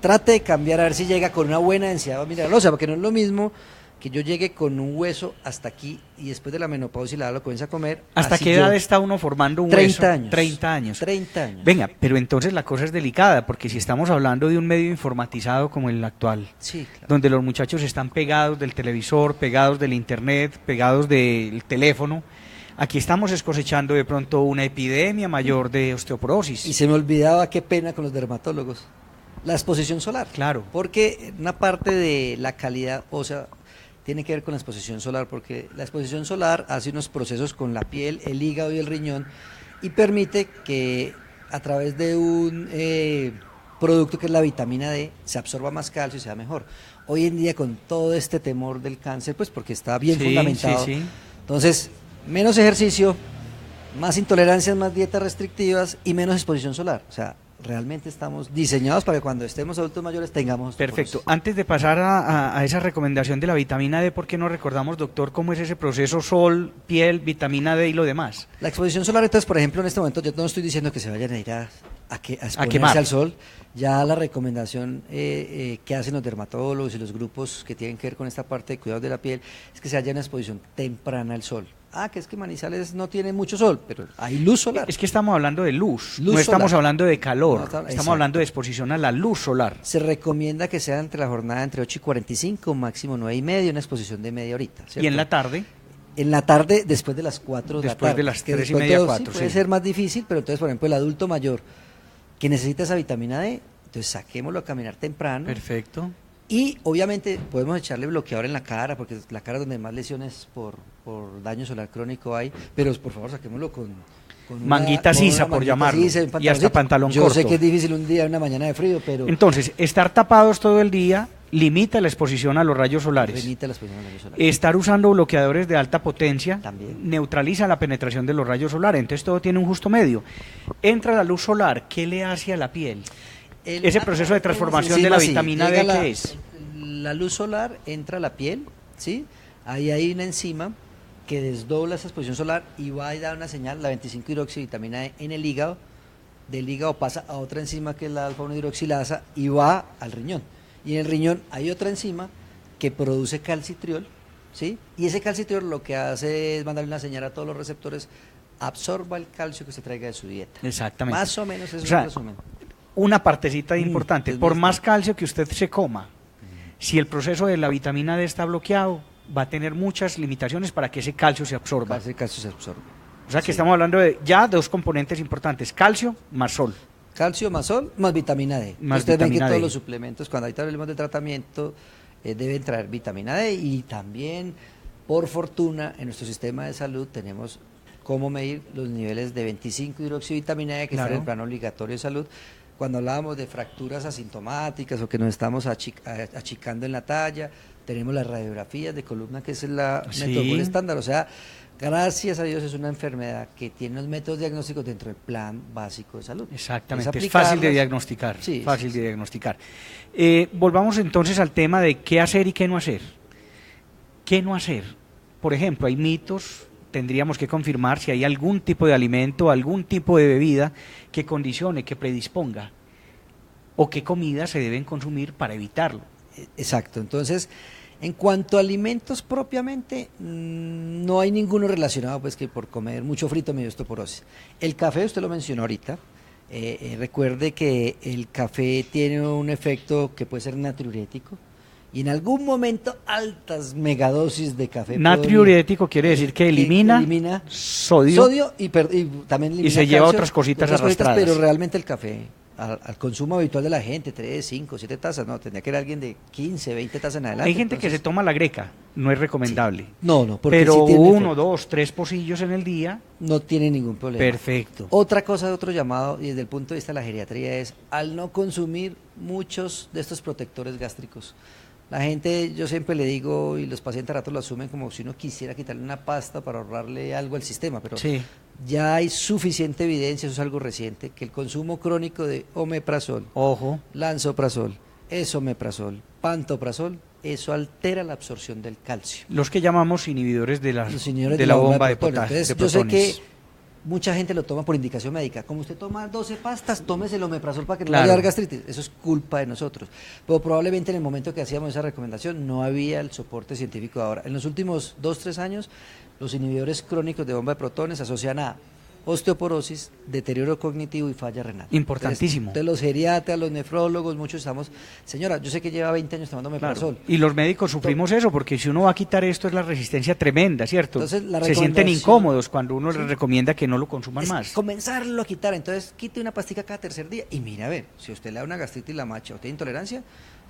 trate de cambiar a ver si llega con una buena densidad mineralosa, porque no es lo mismo que yo llegue con un hueso hasta aquí y después de la menopausia y la edad lo comienza a comer. ¿Hasta qué edad está uno formando un 30 hueso? años. 30 años. 30 años. Venga, pero entonces la cosa es delicada, porque si estamos hablando de un medio informatizado como el actual, sí, claro, donde los muchachos están pegados del televisor, pegados del internet, pegados del teléfono, aquí estamos cosechando de pronto una epidemia mayor de osteoporosis. Y se me olvidaba, qué pena con los dermatólogos, la exposición solar. Claro. Porque una parte de la calidad ósea tiene que ver con la exposición solar, porque la exposición solar hace unos procesos con la piel, el hígado y el riñón y permite que a través de un producto que es la vitamina D se absorba más calcio y sea mejor. Hoy en día con todo este temor del cáncer, pues porque está bien fundamentado, sí. Entonces menos ejercicio, más intolerancias, más dietas restrictivas y menos exposición solar, o sea, realmente estamos diseñados para que cuando estemos adultos mayores tengamos... Perfecto. Antes de pasar a esa recomendación de la vitamina D, ¿por qué no recordamos, doctor, cómo es ese proceso sol, piel, vitamina D y lo demás? La exposición solar, entonces, por ejemplo, en este momento yo no estoy diciendo que se vayan a ir a exponerse quemar al sol. Ya la recomendación que hacen los dermatólogos y los grupos que tienen que ver con esta parte de cuidado de la piel es que se haya una exposición temprana al sol. Que es que Manizales no tiene mucho sol, pero hay luz solar. Es que estamos hablando de luz no solar. Estamos hablando de calor, No, estamos exacto. hablando de exposición a la luz solar. Se recomienda que sea entre la jornada entre 8 y 45, máximo 9 y media, una exposición de media horita, ¿cierto? Y en la tarde, En la tarde, después de las 4 de la Después tarde. de las que 3 y después media, de 4, puede sí. ser más difícil, pero entonces, por ejemplo, el adulto mayor que necesita esa vitamina D, entonces saquémoslo a caminar temprano. perfecto. Y obviamente podemos echarle bloqueador en la cara, porque la cara es donde más lesiones por daño solar crónico hay, pero por favor saquémoslo manguita con sisa, una por manguita llamarlo, sisa, un y hasta pantaloncito. pantalón Yo corto. sé que es difícil un día, una mañana de frío, pero Entonces, estar tapados todo el día limita la exposición a los rayos solares. remite a las personas de solar. Estar usando bloqueadores de alta potencia También. neutraliza la penetración de los rayos solares, entonces todo tiene un justo medio. Entra la luz solar, ¿qué le hace a la piel? Ese proceso de transformación de la vitamina D, ¿qué es? La luz solar entra a la piel, ¿sí? Ahí hay una enzima que desdobla esa exposición solar y va a dar una señal, la 25-hidroxivitamina E en el hígado, del hígado pasa a otra enzima que es la alfa-1-hidroxilasa y va al riñón. Y en el riñón hay otra enzima que produce calcitriol, ¿sí? Y ese calcitriol lo que hace es mandarle una señal a todos los receptores, absorba el calcio que se traiga de su dieta. Exactamente. Más o menos eso O sea, es un resumen. Una partecita importante, es por muy más calcio que usted se coma, si el proceso de la vitamina D está bloqueado, va a tener muchas limitaciones para que ese calcio se absorba. Ese calcio se absorbe. O sea que Sí. estamos hablando de ya dos componentes importantes, calcio más sol. Calcio más sol más vitamina D. Más Ustedes ven que vitamina todos D. los suplementos, cuando ahorita hablemos de tratamiento, deben traer vitamina D y también, por fortuna, en nuestro sistema de salud tenemos cómo medir los niveles de 25-hidroxivitamina D que Claro. está en el plan obligatorio de salud. Cuando hablábamos de fracturas asintomáticas o que nos estamos achicando en la talla, tenemos las radiografías de columna, que es la Sí. método estándar. O sea, gracias a Dios es una enfermedad que tiene los métodos diagnósticos dentro del plan básico de salud. Exactamente, es aplicarlas. fácil de diagnosticar. Sí, fácil sí, de diagnosticar. Volvamos entonces al tema de qué hacer y qué no hacer. ¿Qué no hacer? Por ejemplo, hay mitos, tendríamos que confirmar si hay algún tipo de alimento, algún tipo de bebida que condicione, que predisponga, o qué comidas se deben consumir para evitarlo. Exacto, entonces, en cuanto a alimentos propiamente, no hay ninguno relacionado pues que por comer mucho frito me dio osteoporosis. El café, usted lo mencionó ahorita, recuerde que el café tiene un efecto que puede ser natriurético y en algún momento altas megadosis de café. Natriurético quiere decir que elimina sodio y también elimina y se lleva calcio, otras cositas arrastradas. pero realmente el café, al consumo habitual de la gente, 3, 5, 7 tazas, no, tendría que ir alguien de 15, 20 tazas en adelante. Hay gente que se toma la greca, no es recomendable. No, porque Pero sí tiene 1, efecto. 2, 3 pocillos en el día, No tiene ningún problema. perfecto. Otra cosa, otro llamado, y desde el punto de vista de la geriatría, es al no consumir muchos de estos protectores gástricos. La gente, yo siempre le digo, y los pacientes a ratos lo asumen como si uno quisiera quitarle una pasta para ahorrarle algo al sistema, pero Sí. ya hay suficiente evidencia, eso es algo reciente, que el consumo crónico de omeprazol, Ojo, lansoprazol, esomeprazol, pantoprazol, eso altera la absorción del calcio. los que llamamos inhibidores de la, Los señores de la bomba de protones. potasio. Entonces, yo sé que mucha gente lo toma por indicación médica. Como usted toma 12 pastas, tómese el omeprazol para que no le Claro. vaya a dar gastritis. Eso es culpa de nosotros. Pero probablemente en el momento que hacíamos esa recomendación no había el soporte científico de ahora. En los últimos 2-3 años, los inhibidores crónicos de bomba de protones se asocian a osteoporosis, deterioro cognitivo y falla renal. Importantísimo. Entonces, de los geriatras, los nefrólogos, muchos estamos, señora, yo sé que lleva 20 años tomando omeprazol. Claro. Y los médicos sufrimos eso, porque si uno va a quitar esto es la resistencia tremenda, ¿cierto? Entonces, la Se sienten recomendación- incómodos cuando uno les recomienda que no lo consuman Es más. comenzarlo a quitar, entonces quite una pastica cada tercer día y mira a ver, si usted le da una gastritis la macha o tiene intolerancia,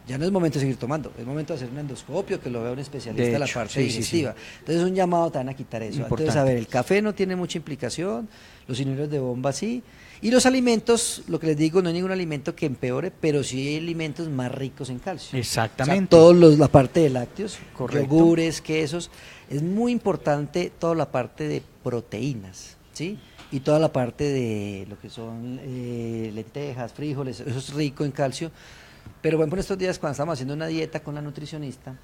ya no es momento de seguir tomando, es momento de hacer un endoscopio, que lo vea un especialista de la hecho, parte sí, sí, digestiva. Entonces es un llamado también a quitar eso. Importante. Entonces, a ver, el café no tiene mucha implicación, los inhibidores de bomba sí, y los alimentos, lo que les digo, no hay ningún alimento que empeore, pero sí hay alimentos más ricos en calcio. Exactamente. O sea, la parte de lácteos, Correcto. yogures, quesos, es muy importante toda la parte de proteínas, ¿sí? Y toda la parte de lo que son lentejas, frijoles, eso es rico en calcio. Pero bueno, por estos días cuando estábamos haciendo una dieta con la nutricionista,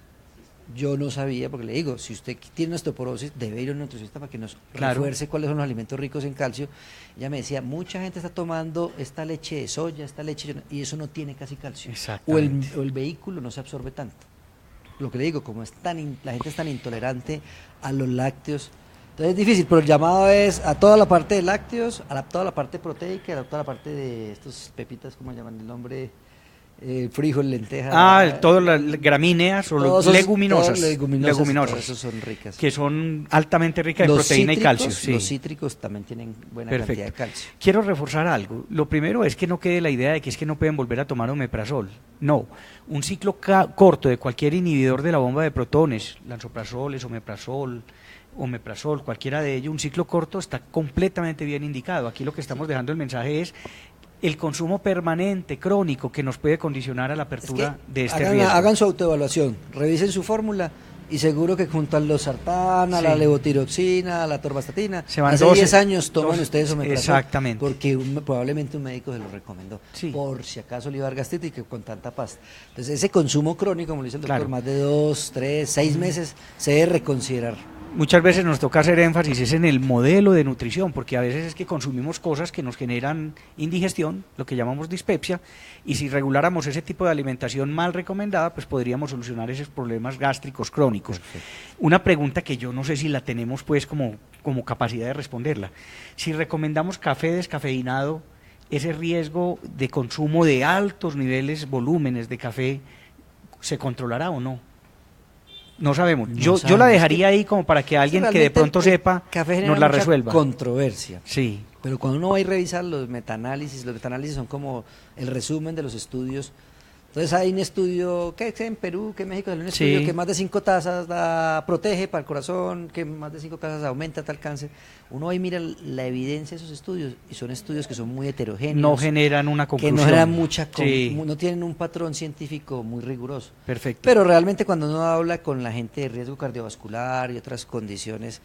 yo no sabía, porque le digo, si usted tiene osteoporosis, debe ir a un nutricionista para que nos Claro. refuerce cuáles son los alimentos ricos en calcio. Ella me decía, mucha gente está tomando esta leche de soya, esta leche, y eso no tiene casi calcio. Exactamente. O el vehículo no se absorbe tanto. Lo que le digo, como es la gente es tan intolerante a los lácteos, entonces es difícil, pero el llamado es a toda la parte de lácteos, a toda la parte proteica, a toda la parte de estos pepitas, ¿cómo llaman el nombre? frijol, lenteja. Todas las gramíneas o leguminosas. Leguminosas. Esos son ricas. Que son altamente ricas en proteína y calcio. Sí. Los cítricos también tienen buena cantidad de calcio. Quiero reforzar algo. Lo primero es que no quede la idea de que es que no pueden volver a tomar omeprazol. No. Un ciclo corto de cualquier inhibidor de la bomba de protones, lansoprazoles, omeprazol, cualquiera de ellos, un ciclo corto está completamente bien indicado. Aquí lo que estamos dejando el mensaje es el consumo permanente, crónico, que nos puede condicionar a la apertura de este riesgo. Hagan su autoevaluación, revisen su fórmula y seguro que junto al losartán, a la levotiroxina, a la torvastatina, hace 10 años toman ustedes omeprazol. Exactamente. Porque probablemente un médico se lo recomendó, sí, por si acaso le iba a dar gastritis que con tanta pasta. Entonces ese consumo crónico, como le dice el doctor, más de 2, 3, 6 meses, se debe reconsiderar. Muchas veces nos toca hacer énfasis es en el modelo de nutrición, porque a veces es que consumimos cosas que nos generan indigestión, lo que llamamos dispepsia, y si reguláramos ese tipo de alimentación mal recomendada, pues podríamos solucionar esos problemas gástricos crónicos. Perfecto. Una pregunta que yo no sé si la tenemos pues como capacidad de responderla. Si recomendamos café descafeinado, ese riesgo de consumo de altos niveles, volúmenes de café, ¿se controlará o no? No sabemos. Yo la dejaría ahí como para que alguien que de pronto sepa nos la resuelva. Controversia. Sí. Pero cuando uno va a revisar los metaanálisis son como el resumen de los estudios. Entonces hay un estudio, que en Perú, que en México, un estudio que más de 5 tazas protege para el corazón, que más de 5 tazas aumenta tal cáncer. Uno ahí mira la evidencia de esos estudios y son estudios que son muy heterogéneos. No generan una conclusión. Que no generan no tienen un patrón científico muy riguroso. Perfecto. Pero realmente cuando uno habla con la gente de riesgo cardiovascular y otras condiciones,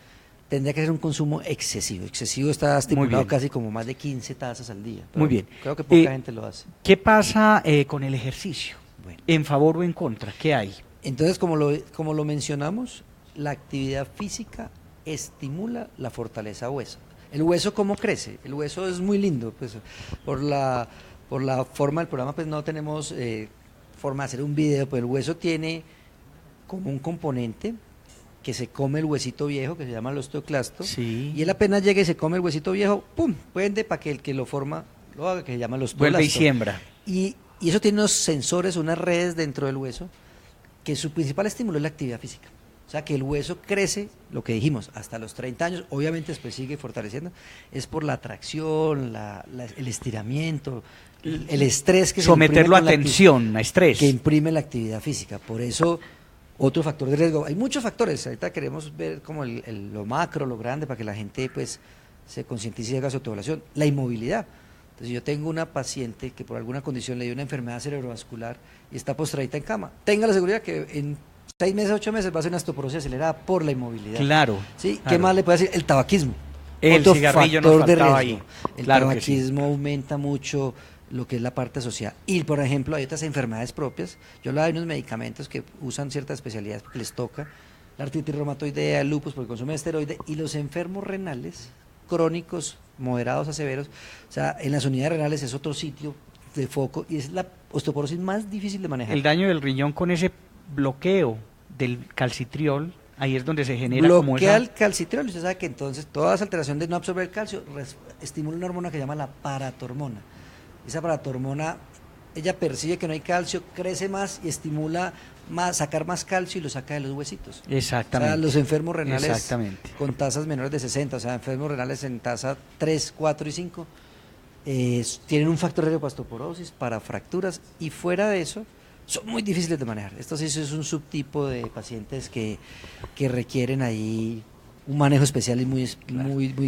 tendría que ser un consumo excesivo. Excesivo está estipulado casi como más de 15 tazas al día. Muy bien. Creo que poca gente lo hace. ¿Qué pasa con el ejercicio? Bueno. ¿En favor o en contra? ¿Qué hay? Entonces, como lo mencionamos, la actividad física estimula la fortaleza huesa. ¿El hueso cómo crece? El hueso es muy lindo. Pues, por la forma del programa, pues no tenemos forma de hacer un video, pero el hueso tiene como un componente que se come el huesito viejo, que se llama el osteoclasto, y él apenas llega y se come el huesito viejo, ¡pum!, prende para que el que lo forma lo haga, que se llama el osteoclasto. Vuelve y siembra. Y eso tiene unos sensores, unas redes dentro del hueso, que su principal estímulo es la actividad física. O sea, que el hueso crece, lo que dijimos, hasta los 30 años, obviamente después sigue fortaleciendo, es por la tracción, el estiramiento, el estrés que someterlo a tensión, a estrés. Que imprime la actividad física. Por eso, otro factor de riesgo. Hay muchos factores, ahorita queremos ver como lo macro, lo grande, para que la gente pues se concientice y haga su autoevaluación. La inmovilidad. Entonces yo tengo una paciente que por alguna condición le dio una enfermedad cerebrovascular y está postradita en cama. Tenga la seguridad que en 6 meses, 8 meses va a ser una osteoporosis acelerada por la inmovilidad. Claro. ¿Sí? Claro. ¿Qué más le puede decir? El tabaquismo. El otro cigarrillo factor nos de faltaba riesgo. ahí. El Claro tabaquismo aumenta mucho lo que es la parte social. Y por ejemplo, hay otras enfermedades propias. Yo hablaba de unos medicamentos que usan ciertas especialidades porque les toca, la artritis reumatoidea, el lupus por el consumo de esteroide, y los enfermos renales crónicos, moderados a severos. O sea, en las unidades renales es otro sitio de foco y es la osteoporosis más difícil de manejar. El daño del riñón con ese bloqueo del calcitriol, ahí es donde se genera bloquea el calcitriol. Usted sabe que entonces toda esa alteración de no absorber el calcio estimula una hormona que se llama la paratormona. Esa paratormona, ella percibe que no hay calcio, crece más y estimula sacar más calcio y lo saca de los huesitos. Exactamente. O sea, los enfermos renales con tasas menores de 60, o sea, enfermos renales en tasa 3, 4 y 5, tienen un factor de riesgo para osteoporosis, para fracturas, y fuera de eso, son muy difíciles de manejar. Esto sí es un subtipo de pacientes que requieren ahí un manejo especial y muy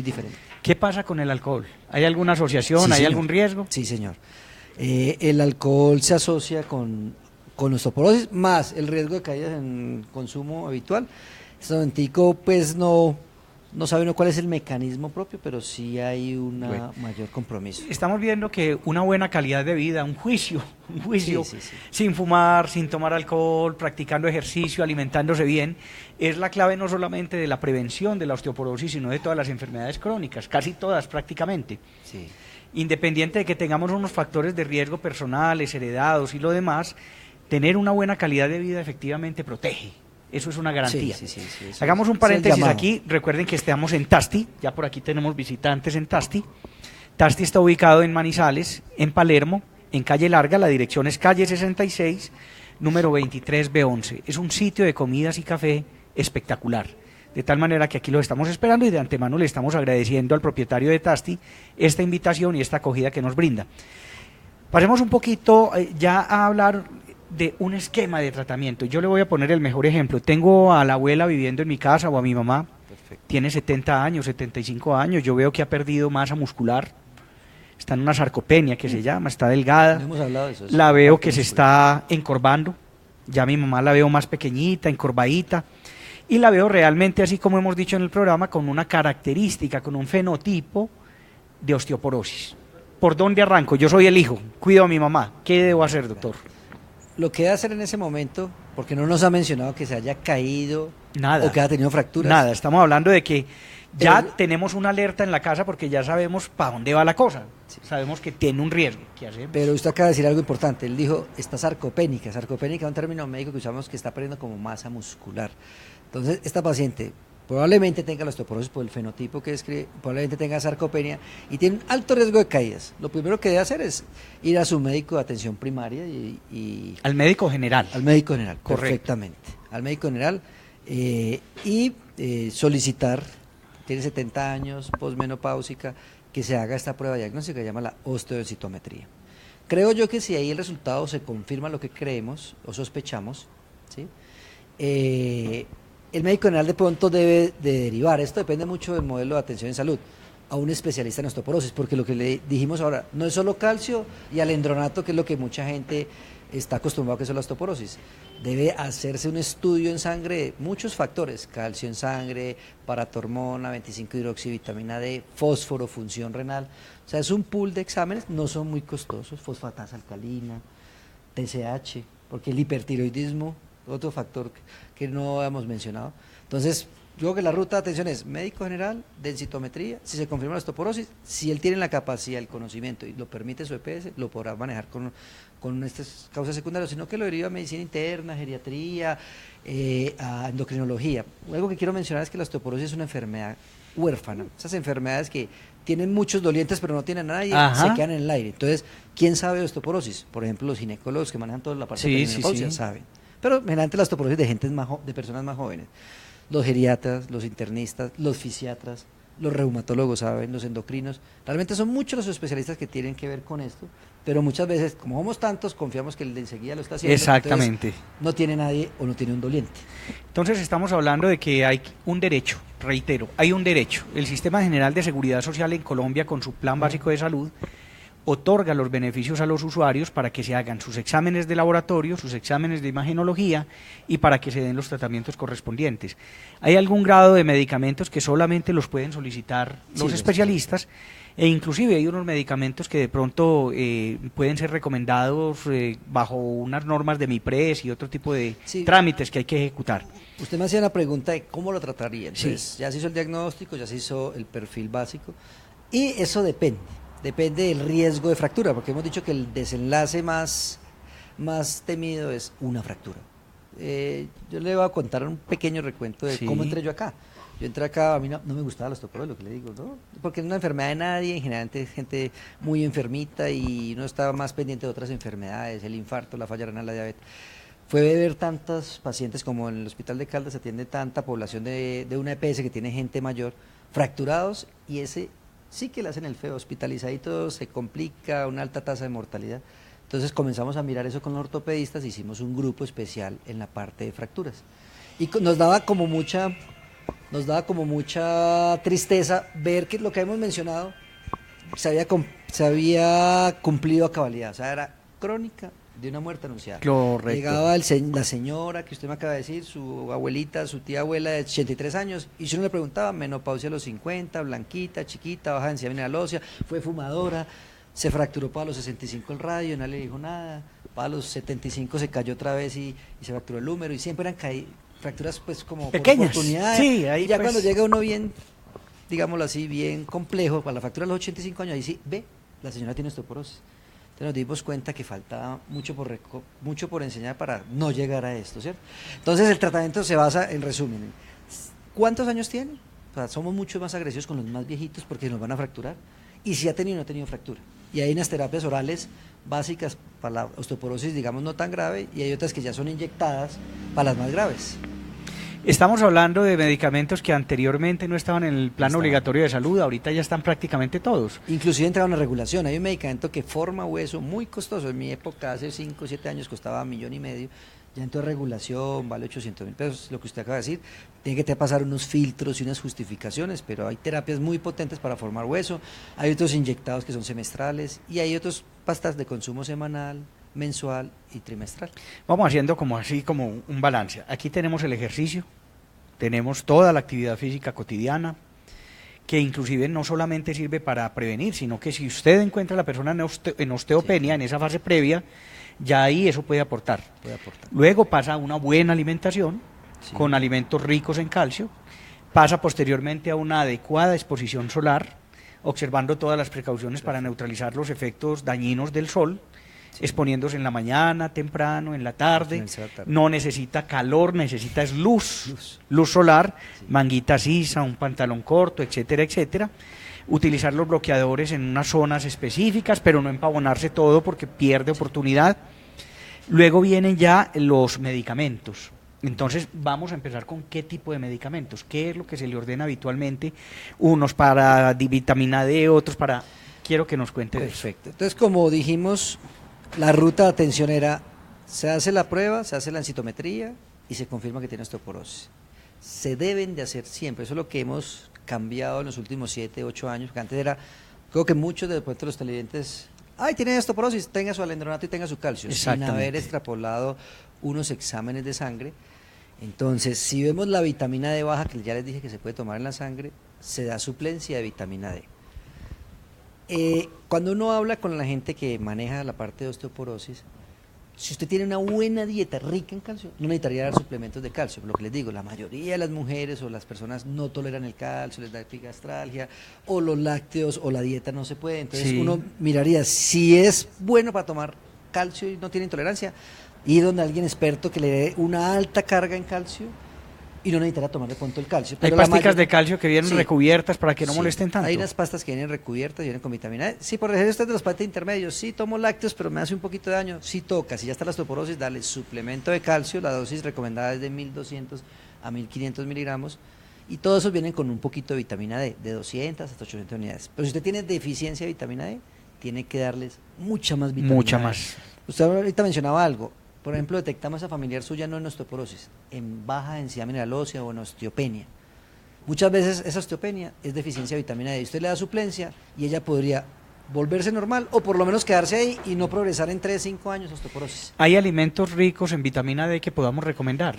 diferente. ¿Qué pasa con el alcohol? ¿Hay alguna asociación? Sí, ¿Hay señor. algún riesgo? Sí, señor. El alcohol se asocia con osteoporosis, más el riesgo de caídas en consumo habitual. Este momentico, pues no sabe uno cuál es el mecanismo propio, pero sí hay mayor compromiso. Estamos viendo que una buena calidad de vida, un juicio, sí. sin fumar, sin tomar alcohol, practicando ejercicio, alimentándose bien, es la clave no solamente de la prevención de la osteoporosis, sino de todas las enfermedades crónicas, casi todas prácticamente. Sí. Independiente de que tengamos unos factores de riesgo personales, heredados y lo demás, tener una buena calidad de vida efectivamente protege. Eso es una garantía. Sí, Hagamos un paréntesis aquí. Recuerden que estamos en Tasti. Ya por aquí tenemos visitantes en Tasti. Tasti está ubicado en Manizales, en Palermo, en Calle Larga, la dirección es calle 66, número 23B11. Es un sitio de comidas y café espectacular. De tal manera que aquí lo estamos esperando y de antemano le estamos agradeciendo al propietario de Tasti esta invitación y esta acogida que nos brinda. Pasemos un poquito ya a hablar de un esquema de tratamiento. Yo le voy a poner el mejor ejemplo. Tengo a la abuela viviendo en mi casa o a mi mamá. Perfecto. Tiene 70 años, 75 años. Yo veo que ha perdido masa muscular. Está en una sarcopenia que se llama, está delgada. No hemos hablado de eso. La veo que se está encorvando. Ya mi mamá la veo más pequeñita, encorvadita. Y la veo realmente, así como hemos dicho en el programa, con una característica, con un fenotipo de osteoporosis. ¿Por dónde arranco? Yo soy el hijo, cuido a mi mamá. ¿Qué debo hacer, doctor? Lo que debe hacer en ese momento, porque no nos ha mencionado que se haya caído nada, o que haya tenido fracturas. Nada, estamos hablando de que ya tenemos una alerta en la casa porque ya sabemos para dónde va la cosa. Sí. Sabemos que tiene un riesgo. ¿Qué hacemos? Pero usted acaba de decir algo importante. Él dijo, está sarcopénica. Sarcopénica es un término médico que usamos que está perdiendo como masa muscular. Entonces, esta paciente probablemente tenga la osteoporosis por el fenotipo que describe, probablemente tenga sarcopenia y tiene un alto riesgo de caídas. Lo primero que debe hacer es ir a su médico de atención primaria y al médico general. Al médico general, correcto. Perfectamente. Al médico general solicitar, tiene 70 años, posmenopáusica, que se haga esta prueba diagnóstica que se llama la osteodensitometría. Creo yo que si ahí el resultado se confirma lo que creemos o sospechamos, ¿sí? El médico general de pronto debe de derivar, esto depende mucho del modelo de atención en salud, a un especialista en osteoporosis, porque lo que le dijimos ahora no es solo calcio y alendronato, que es lo que mucha gente está acostumbrado a que es la osteoporosis. Debe hacerse un estudio en sangre de muchos factores, calcio en sangre, paratormona, 25-hidroxivitamina D, fósforo, función renal. O sea, es un pool de exámenes, no son muy costosos, fosfatasa alcalina, TSH, porque el hipertiroidismo, otro factor que no hemos mencionado. Entonces, yo creo que la ruta de atención es médico general, densitometría, si se confirma la osteoporosis, si él tiene la capacidad, el conocimiento y lo permite su EPS, lo podrá manejar con estas causas secundarias, sino que lo deriva a medicina interna, geriatría, a endocrinología. Algo que quiero mencionar es que la osteoporosis es una enfermedad huérfana. Esas enfermedades que tienen muchos dolientes pero no tienen a nadie, se quedan en el aire. Entonces, ¿quién sabe de osteoporosis? Por ejemplo, los ginecólogos que manejan toda la parte de menopausia saben. Pero generalmente la osteoporosis de personas más jóvenes. Los geriatras, los internistas, los fisiatras, los reumatólogos saben, los endocrinos. Realmente son muchos los especialistas que tienen que ver con esto, pero muchas veces, como somos tantos, confiamos que el de enseguida lo está haciendo. Exactamente. No tiene nadie o no tiene un doliente. Entonces estamos hablando de que hay un derecho, reitero, hay un derecho. El Sistema General de Seguridad Social en Colombia, con su Plan Básico de Salud, otorga los beneficios a los usuarios para que se hagan sus exámenes de laboratorio, sus exámenes de imagenología y para que se den los tratamientos correspondientes. Hay algún grado de medicamentos que solamente los pueden solicitar los especialistas e inclusive hay unos medicamentos que de pronto pueden ser recomendados bajo unas normas de MIPRES y otro tipo de trámites que hay que ejecutar. Usted me hacía una pregunta de cómo lo trataría. Entonces, ya se hizo el diagnóstico, ya se hizo el perfil básico y eso depende del riesgo de fractura, porque hemos dicho que el desenlace más temido es una fractura. Yo le voy a contar un pequeño recuento de cómo entré yo acá. Yo entré acá, a mí no me gustaba la osteoporosis, lo que le digo, ¿no? Porque es una enfermedad de nadie, en general es gente muy enfermita y uno estaba más pendiente de otras enfermedades, el infarto, la falla renal, la diabetes. Fue ver tantos pacientes como en el Hospital de Caldas se atiende tanta población de una EPS que tiene gente mayor, fracturados, y ese sí que le hacen el feo, hospitalizaditos, se complica, una alta tasa de mortalidad. Entonces comenzamos a mirar eso con los ortopedistas, hicimos un grupo especial en la parte de fracturas. Y nos daba como mucha tristeza ver que lo que hemos mencionado se había cumplido a cabalidad, o sea, era crónica de una muerte anunciada. Correcto. Llegaba la señora que usted me acaba de decir, su abuelita, su tía abuela de 83 años, y si uno le preguntaba, menopausia a los 50, blanquita, chiquita, baja densidad mineral ósea, fue fumadora, se fracturó para los 65 el radio, nadie le dijo nada, para los 75 se cayó otra vez y se fracturó el húmero, y siempre eran fracturas pues como pequeñas, por oportunidades. sí, ahí y ya pues, cuando llega uno bien, digámoslo así, bien complejo, para la fractura de los 85 años, ahí sí, ve, la señora tiene osteoporosis. Entonces nos dimos cuenta que faltaba mucho por enseñar para no llegar a esto, ¿cierto? Entonces el tratamiento se basa, en resumen, ¿cuántos años tiene? O sea, somos mucho más agresivos con los más viejitos porque nos van a fracturar. Y si ha tenido o no ha tenido fractura. y hay unas terapias orales básicas para la osteoporosis, digamos, no tan grave, y hay otras que ya son inyectadas para las más graves. Estamos hablando de medicamentos que anteriormente no estaban en el plan obligatorio de salud, ahorita ya están prácticamente todos. Inclusive entraron en regulación. Hay un medicamento que forma hueso muy costoso. En mi época, hace 5 o 7 años, costaba $1,5 millones. Ya entró en regulación, vale 800.000 pesos, lo que usted acaba de decir. Tiene que pasar unos filtros y unas justificaciones, pero hay terapias muy potentes para formar hueso. Hay otros inyectados que son semestrales y hay otros pastas de consumo semanal, mensual y trimestral. Vamos haciendo como un balance. Aquí tenemos el ejercicio, tenemos toda la actividad física cotidiana, que inclusive no solamente sirve para prevenir, sino que si usted encuentra a la persona en osteopenia, en esa fase previa, ya ahí eso puede aportar. Luego pasa a una buena alimentación, con alimentos ricos en calcio, pasa posteriormente a una adecuada exposición solar, observando todas las precauciones para neutralizar los efectos dañinos del sol, exponiéndose en la mañana, temprano, en la tarde, no necesita calor, necesita es luz solar, manguita sisa, un pantalón corto, etcétera, etcétera. Utilizar los bloqueadores en unas zonas específicas, pero no empavonarse todo porque pierde oportunidad. Luego vienen ya los medicamentos. Entonces vamos a empezar con qué tipo de medicamentos, qué es lo que se le ordena habitualmente, unos para vitamina D, otros para... Quiero que nos cuente. Perfecto. Entonces, como dijimos, la ruta de atención era, se hace la prueba, se hace la densitometría y se confirma que tiene osteoporosis. Se deben de hacer siempre, eso es lo que hemos cambiado en los últimos 7, 8 años, que antes era, creo que muchos de los televidentes, tiene osteoporosis, tenga su alendronato y tenga su calcio, sin haber extrapolado unos exámenes de sangre. Entonces, si vemos la vitamina D baja, que ya les dije que se puede tomar en la sangre, se da suplencia de vitamina D. Cuando uno habla con la gente que maneja la parte de osteoporosis, si usted tiene una buena dieta rica en calcio, no necesitaría dar suplementos de calcio. Por lo que les digo, la mayoría de las mujeres o las personas no toleran el calcio, les da epigastralgia, o los lácteos o la dieta no se puede. Entonces uno miraría, si es bueno para tomar calcio y no tiene intolerancia, ir donde alguien experto que le dé una alta carga en calcio y no necesitará tomar de pronto el calcio. Pero hay pasticas de calcio que vienen recubiertas para que no molesten tanto. Hay unas pastas que vienen recubiertas y vienen con vitamina D. Sí, por ejemplo, usted de los pacientes intermedios, sí tomo lácteos, pero me hace un poquito de daño. Sí toca, si ya está la osteoporosis, dale suplemento de calcio, la dosis recomendada es de 1.200 a 1.500 miligramos, y todos esos vienen con un poquito de vitamina D, de 200 hasta 800 unidades. Pero si usted tiene deficiencia de vitamina D, tiene que darles mucha más vitamina D. Mucha más. Usted ahorita mencionaba algo. Por ejemplo, detectamos a familiar suya no en osteoporosis, en baja densidad mineral ósea o en osteopenia. Muchas veces esa osteopenia es deficiencia de vitamina D. Usted le da suplencia y ella podría volverse normal o por lo menos quedarse ahí y no progresar en 3, 5 años osteoporosis. ¿Hay alimentos ricos en vitamina D que podamos recomendar?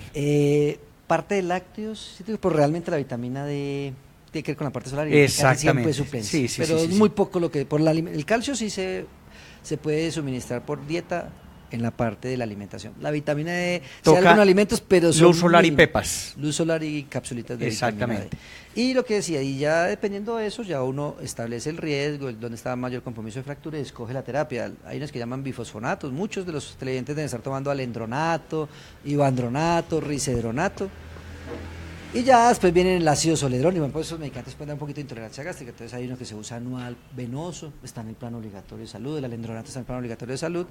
Parte de lácteos, pero realmente la vitamina D tiene que ver con la parte solar y exactamente. Siempre es suplencia. Pero es muy poco lo que... el calcio sí se puede suministrar por dieta en la parte de la alimentación. La vitamina D, se da algunos alimentos, pero son luz solar y pepas. Luz solar y capsulitas de vitamina D. Y lo que decía, y ya dependiendo de eso, ya uno establece el riesgo, donde está mayor compromiso de fractura y escoge la terapia. Hay unos que llaman bifosfonatos, muchos de los televidentes deben estar tomando alendronato, ivandronato, risedronato. Y ya después viene el ácido soledrónico, pues esos medicamentos pueden dar un poquito de intolerancia gástrica, entonces hay uno que se usa anual venoso, está en el plan obligatorio de salud, el alendronato está en el plan obligatorio de salud,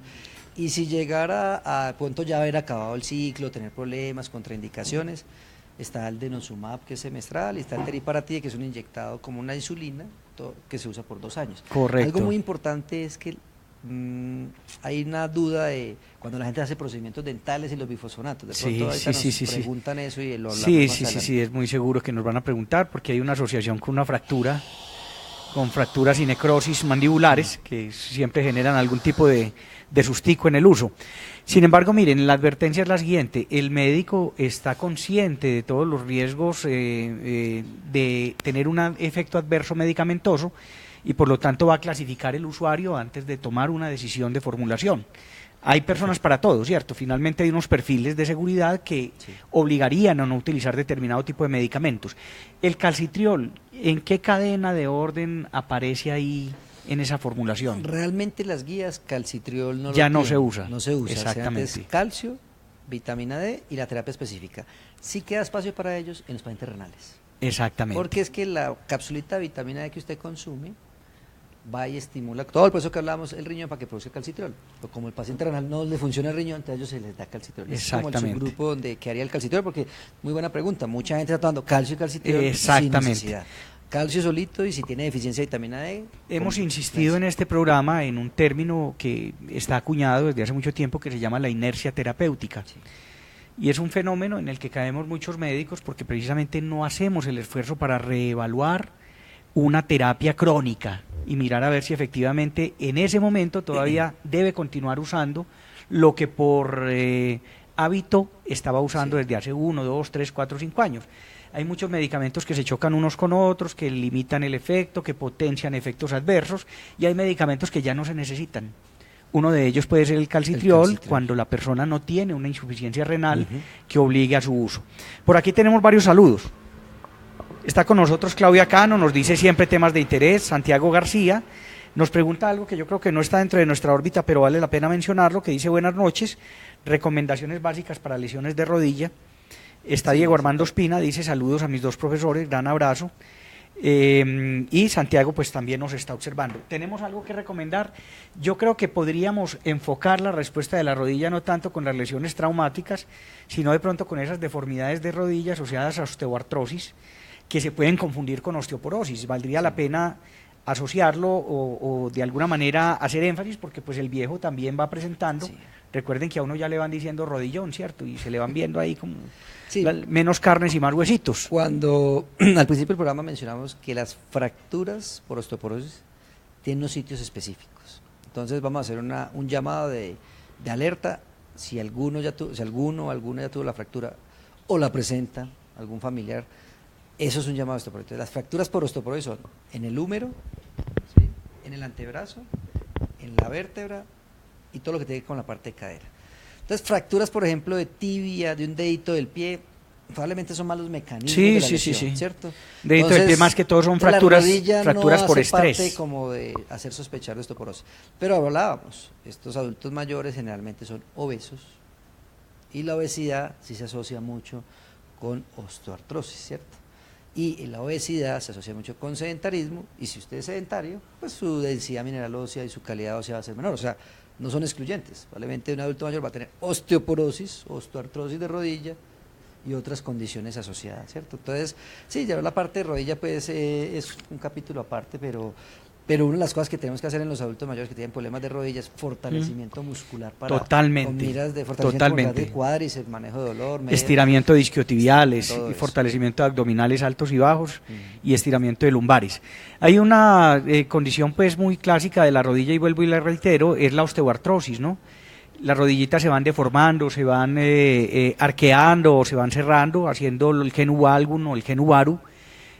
y si llegara a punto ya haber acabado el ciclo, tener problemas, contraindicaciones, está el denosumab, que es semestral, y está el teriparatide, que es un inyectado como una insulina, que se usa por 2 años. Correcto. Algo muy importante es que hay una duda de cuando la gente hace procedimientos dentales y los bifosfonatos, de pronto nos preguntan eso y lo hablamos sí, es muy seguro que nos van a preguntar porque hay una asociación con una fractura, con fracturas y necrosis mandibulares que siempre generan algún tipo de sustico en el uso. Sin embargo, miren, la advertencia es la siguiente: el médico está consciente de todos los riesgos de tener un efecto adverso medicamentoso y por lo tanto va a clasificar el usuario antes de tomar una decisión de formulación. Hay personas para todo, ¿cierto? Finalmente hay unos perfiles de seguridad que obligarían a no utilizar determinado tipo de medicamentos. El calcitriol, ¿en qué cadena de orden aparece ahí en esa formulación? Realmente las guías calcitriol no se usa. No se usa. Exactamente. Es calcio, vitamina D y la terapia específica. Sí queda espacio para ellos en los pacientes renales. Exactamente. Porque es que la capsulita de vitamina D que usted consume va y estimula todo el proceso que hablábamos, el riñón, para que produzca calcitriol. Pero como el paciente renal no le funciona el riñón, entonces a ellos se les da calcitriol. Es como el subgrupo donde que haría el calcitriol, porque muy buena pregunta, mucha gente está tomando calcio y calcitriol sin necesidad. Calcio solito, y si tiene deficiencia de vitamina D. Hemos insistido en este programa en un término que está acuñado desde hace mucho tiempo, que se llama la inercia terapéutica. Sí. Y es un fenómeno en el que caemos muchos médicos porque precisamente no hacemos el esfuerzo para reevaluar una terapia crónica y mirar a ver si efectivamente en ese momento todavía debe continuar usando lo que por hábito estaba usando desde hace 1, 2, 3, 4, 5 años. Hay muchos medicamentos que se chocan unos con otros, que limitan el efecto, que potencian efectos adversos, y hay medicamentos que ya no se necesitan. Uno de ellos puede ser el calcitriol, cuando la persona no tiene una insuficiencia renal que obligue a su uso. Por aquí tenemos varios saludos. Está con nosotros Claudia Cano, nos dice siempre temas de interés. Santiago García nos pregunta algo que yo creo que no está dentro de nuestra órbita, pero vale la pena mencionarlo, que dice: buenas noches, recomendaciones básicas para lesiones de rodilla. Está Diego Armando Espina, dice: saludos a mis dos profesores, gran abrazo. Y Santiago pues también nos está observando. ¿Tenemos algo que recomendar? Yo creo que podríamos enfocar la respuesta de la rodilla no tanto con las lesiones traumáticas, sino de pronto con esas deformidades de rodilla asociadas a osteoartrosis, que se pueden confundir con osteoporosis. Valdría la pena asociarlo o de alguna manera hacer énfasis, porque pues el viejo también va presentando. Sí. Recuerden que a uno ya le van diciendo rodillón, ¿cierto? Y se le van viendo ahí como menos carnes y más huesitos. Cuando al principio del programa mencionamos que las fracturas por osteoporosis tienen unos sitios específicos. Entonces vamos a hacer un llamado de alerta si alguno o alguna ya tuvo la fractura o la presenta, algún familiar. Eso es un llamado a osteoporosis. Las fracturas por osteoporosis son en el húmero, ¿sí?, en el antebrazo, en la vértebra y todo lo que tiene que ver con la parte de cadera. Entonces, fracturas, por ejemplo, de tibia, de un dedito del pie, probablemente son malos mecanismos de la lesión, ¿cierto? Dedito del pie más que todo son fracturas no por estrés. Parte como de hacer sospechar de osteoporosis. Pero hablábamos, estos adultos mayores generalmente son obesos y la obesidad sí se asocia mucho con osteoartrosis, ¿cierto? Y la obesidad se asocia mucho con sedentarismo, y si usted es sedentario, pues su densidad mineral ósea y su calidad ósea va a ser menor. O sea, no son excluyentes. Probablemente un adulto mayor va a tener osteoporosis, osteoartrosis de rodilla y otras condiciones asociadas, ¿cierto? Entonces, sí, ya la parte de rodilla pues es un capítulo aparte, pero una de las cosas que tenemos que hacer en los adultos mayores que tienen problemas de rodillas es fortalecimiento muscular para con miras de fortalecimiento de cuádriceps, manejo de dolor, estiramiento de isquiotibiales y fortalecimiento de abdominales altos y bajos y estiramiento de lumbares. Hay una condición pues muy clásica de la rodilla, y vuelvo y la reitero, es la osteoartrosis, ¿no? Las rodillitas se van deformando, se van arqueando o se van cerrando, haciendo el genu valgum o el genu varu.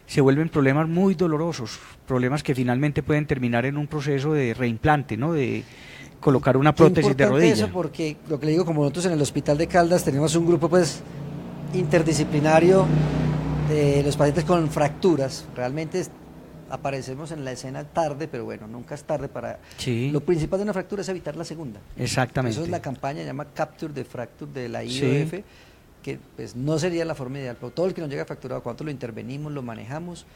Se vuelven problemas muy dolorosos, problemas que finalmente pueden terminar en un proceso de reimplante, ¿no?, de colocar una prótesis de rodilla. Eso, porque lo que le digo, como nosotros en el Hospital de Caldas tenemos un grupo pues interdisciplinario de los pacientes con fracturas. Realmente aparecemos en la escena tarde, pero bueno, nunca es tarde para... Sí. Lo principal de una fractura es evitar la segunda. Exactamente. Eso es la campaña, se llama Capture the Fracture de la IOF. Sí. Que pues no sería la forma ideal, pero todo el que nos llega fracturado, cuando lo intervenimos, lo manejamos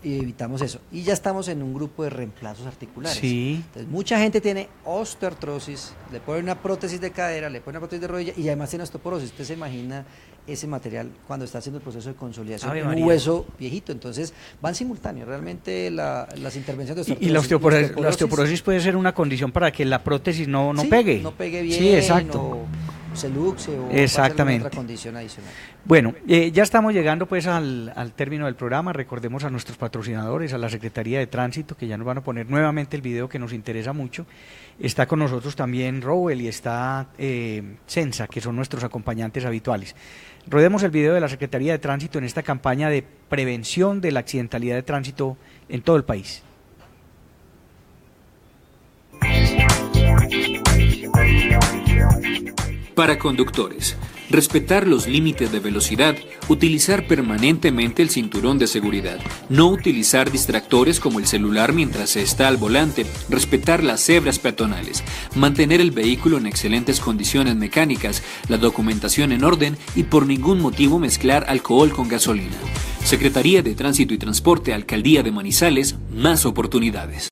y evitamos eso. Y ya estamos en un grupo de reemplazos articulares. Sí. Entonces, mucha gente tiene osteoartrosis, le ponen una prótesis de cadera, le ponen una prótesis de rodilla y además tiene osteoporosis. Usted se imagina ese material cuando está haciendo el proceso de consolidación en un hueso viejito. Entonces van simultáneos, realmente las intervenciones de osteoartrosis. Y la osteoporosis puede ser una condición para que la prótesis no pegue. No pegue bien. Sí, exacto. Se luxe o exactamente. Otra condición adicional. Bueno, ya estamos llegando pues al término del programa. Recordemos a nuestros patrocinadores, a la Secretaría de Tránsito, que ya nos van a poner nuevamente el video que nos interesa mucho. Está con nosotros también Rowell y está Sensa, que son nuestros acompañantes habituales. Rodemos el video de la Secretaría de Tránsito en esta campaña de prevención de la accidentalidad de tránsito en todo el país. Para conductores, respetar los límites de velocidad, utilizar permanentemente el cinturón de seguridad, no utilizar distractores como el celular mientras se está al volante, respetar las cebras peatonales, mantener el vehículo en excelentes condiciones mecánicas, la documentación en orden y por ningún motivo mezclar alcohol con gasolina. Secretaría de Tránsito y Transporte, Alcaldía de Manizales, más oportunidades.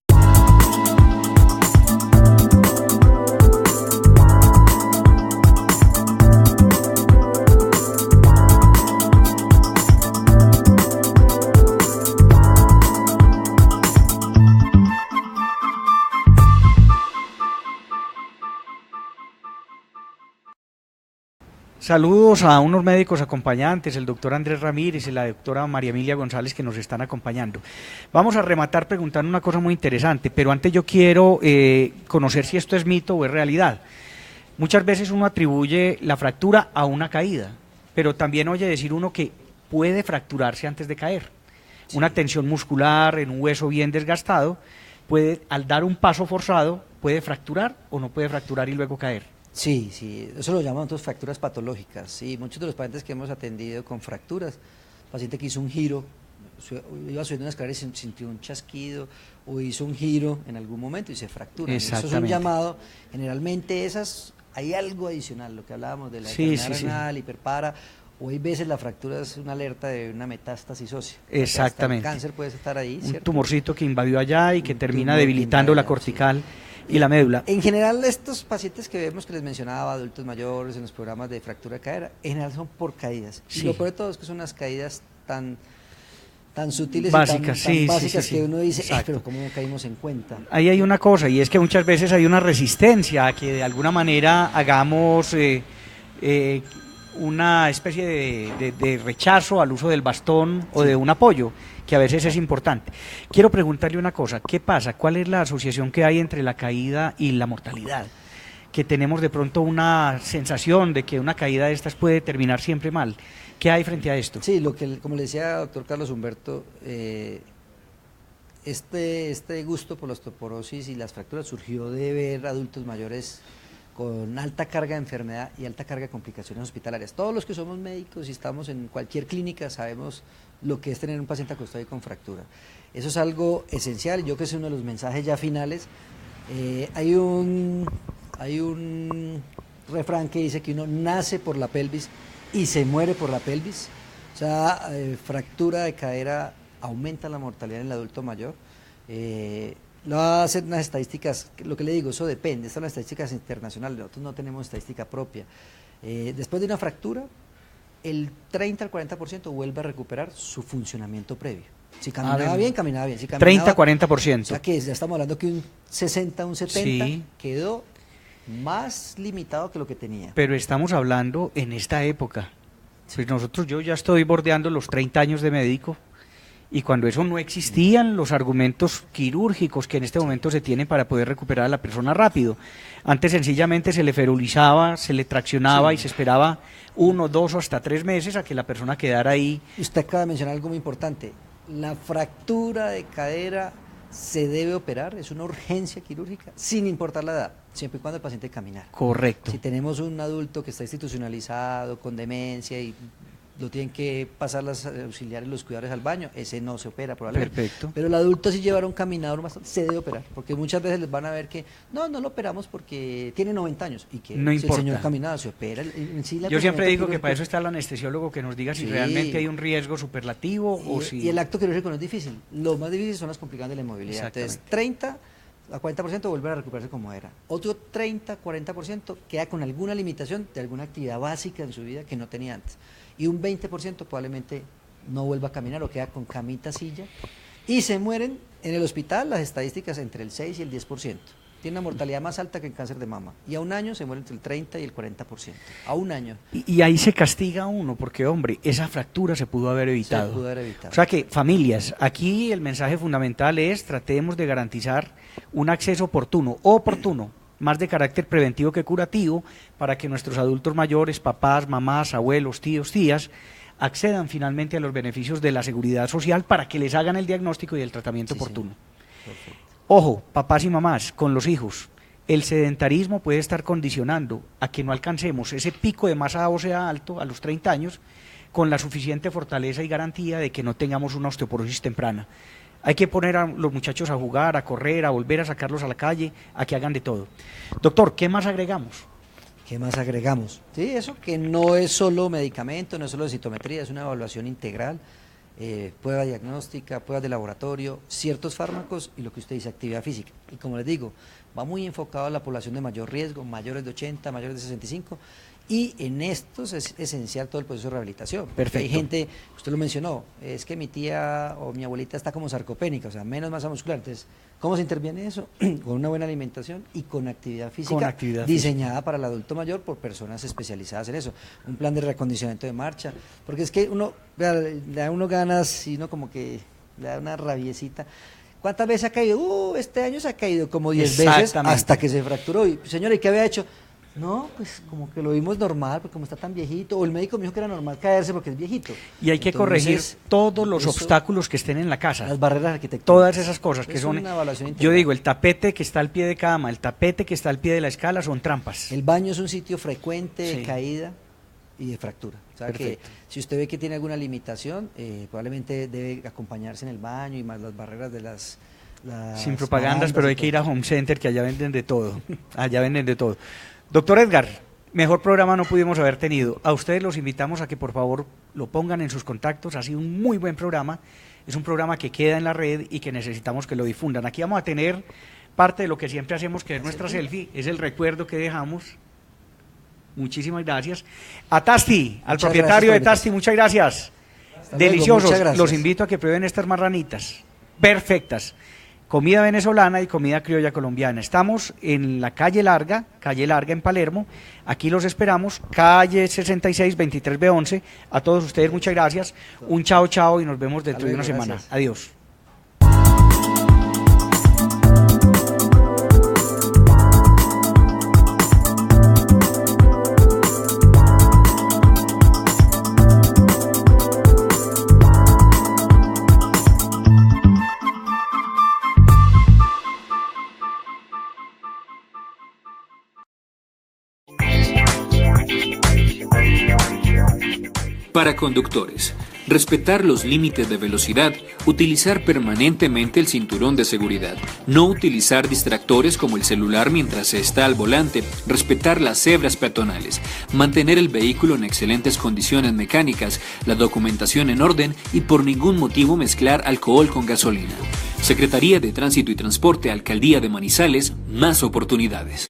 Saludos a unos médicos acompañantes, el doctor Andrés Ramírez y la doctora María Emilia González, que nos están acompañando. Vamos a rematar preguntando una cosa muy interesante, pero antes yo quiero conocer si esto es mito o es realidad. Muchas veces uno atribuye la fractura a una caída, pero también oye decir uno que puede fracturarse antes de caer. Sí. Una tensión muscular en un hueso bien desgastado puede, al dar un paso forzado, puede fracturar o no puede fracturar y luego caer. Sí, sí, eso lo llamamos nosotros fracturas patológicas. Sí, muchos de los pacientes que hemos atendido con fracturas, paciente que hizo un giro, iba subiendo una escalera y sintió un chasquido, o hizo un giro en algún momento y se fractura. Eso es un llamado, generalmente esas, hay algo adicional, lo que hablábamos de la enfermedad renal, hiperpara, o hay veces la fractura es una alerta de una metástasis ósea. Exactamente. El cáncer puede estar ahí, ¿cierto? Un tumorcito que invadió allá y que termina debilitando la cortical. Sí. Y la médula. En general, estos pacientes que vemos que les mencionaba, adultos mayores, en los programas de fractura de cadera, en general son por caídas. Sí. Y lo peor de todo es que son unas caídas tan sutiles básicas, y tan básicas que uno dice, pero ¿cómo no caímos en cuenta? Ahí hay una cosa, y es que muchas veces hay una resistencia a que de alguna manera hagamos una especie de rechazo al uso del bastón o de un apoyo, que a veces es importante. Quiero preguntarle una cosa, ¿qué pasa? ¿Cuál es la asociación que hay entre la caída y la mortalidad? Que tenemos de pronto una sensación de que una caída de estas puede terminar siempre mal. ¿Qué hay frente a esto? Sí, como le decía doctor Carlos Humberto, este gusto por la osteoporosis y las fracturas surgió de ver adultos mayores con alta carga de enfermedad y alta carga de complicaciones hospitalarias. Todos los que somos médicos y estamos en cualquier clínica sabemos lo que es tener un paciente acostado y con fractura. Eso es algo esencial, yo creo que es uno de los mensajes ya finales. Hay un refrán que dice que uno nace por la pelvis y se muere por la pelvis. O sea, fractura de cadera aumenta la mortalidad en el adulto mayor. Lo hacen unas estadísticas, lo que le digo, eso depende, estas son las estadísticas internacionales, nosotros no tenemos estadística propia. Después de una fractura, el 30 al 40% vuelve a recuperar su funcionamiento previo. Si caminaba bien, caminaba bien. Si caminaba, 30-40%. O sea que ya estamos hablando que un 60, un 70 sí. Quedó más limitado que lo que tenía. Pero estamos hablando en esta época. Pues yo ya estoy bordeando los 30 años de médico. Y cuando eso no existían los argumentos quirúrgicos que en este momento se tienen para poder recuperar a la persona rápido. Antes sencillamente se le ferulizaba, se le traccionaba y se esperaba 1, 2 o hasta 3 meses a que la persona quedara ahí. Usted acaba de mencionar algo muy importante. La fractura de cadera se debe operar, es una urgencia quirúrgica, sin importar la edad, siempre y cuando el paciente camine. Correcto. Si tenemos un adulto que está institucionalizado, con demencia y lo tienen que pasar las auxiliares, los cuidadores al baño, ese no se opera probablemente. Perfecto. Pero el adulto si llevar un caminador más se debe operar, porque muchas veces les van a ver que no lo operamos porque tiene 90 años y que no importa. El señor caminador se opera. Yo siempre digo que para eso está el anestesiónico que nos diga si realmente hay un riesgo superlativo o si... Y el acto quirúrgico no es difícil, lo más difícil son las complicaciones de la inmovilidad. Entonces 30 a 40% vuelve a recuperarse como era. Otro 30-40% queda con alguna limitación de alguna actividad básica en su vida que no tenía antes. Y un 20% probablemente no vuelva a caminar o queda con camita, silla. Y se mueren en el hospital, las estadísticas entre el 6 y el 10%. Tiene una mortalidad más alta que el cáncer de mama. Y a un año se muere entre el 30 y el 40%. A un año. Y ahí se castiga a uno, porque hombre, esa fractura se pudo haber evitado. Se pudo haber evitado. O sea que, familias, aquí el mensaje fundamental es tratemos de garantizar un acceso oportuno, más de carácter preventivo que curativo, para que nuestros adultos mayores, papás, mamás, abuelos, tíos, tías, accedan finalmente a los beneficios de la seguridad social para que les hagan el diagnóstico y el tratamiento oportuno. Perfecto. Ojo, papás y mamás, con los hijos, el sedentarismo puede estar condicionando a que no alcancemos ese pico de masa ósea alto a los 30 años con la suficiente fortaleza y garantía de que no tengamos una osteoporosis temprana. Hay que poner a los muchachos a jugar, a correr, a volver a sacarlos a la calle, a que hagan de todo. Doctor, ¿qué más agregamos? ¿Qué más agregamos? Sí, eso que no es solo medicamento, no es solo de citometría, es una evaluación integral, prueba diagnóstica, pruebas de laboratorio, ciertos fármacos y lo que usted dice, actividad física. Y como les digo, va muy enfocado a la población de mayor riesgo, mayores de 80, mayores de 65, Y en estos es esencial todo el proceso de rehabilitación. Perfecto. Hay gente, usted lo mencionó, es que mi tía o mi abuelita está como sarcopénica, o sea, menos masa muscular. Entonces, ¿cómo se interviene eso? Con una buena alimentación y con actividad física diseñada para el adulto mayor por personas especializadas en eso. Un plan de reacondicionamiento de marcha, porque es que uno, vea, le da uno ganas y uno como que le da una rabiecita. ¿Cuántas veces ha caído? Este año se ha caído como 10 veces hasta que se fracturó. Y, señora, ¿y qué había hecho? No, pues como que lo vimos normal, porque como está tan viejito, o el médico me dijo que era normal caerse porque es viejito. Y hay que corregir todos los obstáculos que estén en la casa. Las barreras arquitectónicas. Todas esas cosas que son... Una evaluación integral. Yo digo, el tapete que está al pie de cama, el tapete que está al pie de la escala son trampas. El baño es un sitio frecuente de caída y de fractura. O sea que si usted ve que tiene alguna limitación, probablemente debe acompañarse en el baño y más las barreras de las sin propagandas, pero hay que ir a Home Center, que allá venden de todo. Allá venden de todo. Doctor Edgar, mejor programa no pudimos haber tenido. A ustedes los invitamos a que por favor lo pongan en sus contactos. Ha sido un muy buen programa. Es un programa que queda en la red y que necesitamos que lo difundan. Aquí vamos a tener parte de lo que siempre hacemos, que es nuestra selfie. Es el recuerdo que dejamos. Muchísimas gracias. A Tasti, al propietario de Tasti, muchas gracias. Deliciosos. Los invito a que prueben estas marranitas. Perfectas. Comida venezolana y comida criolla colombiana. Estamos en la calle Larga en Palermo. Aquí los esperamos, calle 66, 23B11. A todos ustedes muchas gracias. Un chao y nos vemos dentro de una semana. Adiós. Para conductores, respetar los límites de velocidad, utilizar permanentemente el cinturón de seguridad, no utilizar distractores como el celular mientras se está al volante, respetar las cebras peatonales, mantener el vehículo en excelentes condiciones mecánicas, la documentación en orden y por ningún motivo mezclar alcohol con gasolina. Secretaría de Tránsito y Transporte, Alcaldía de Manizales, más oportunidades.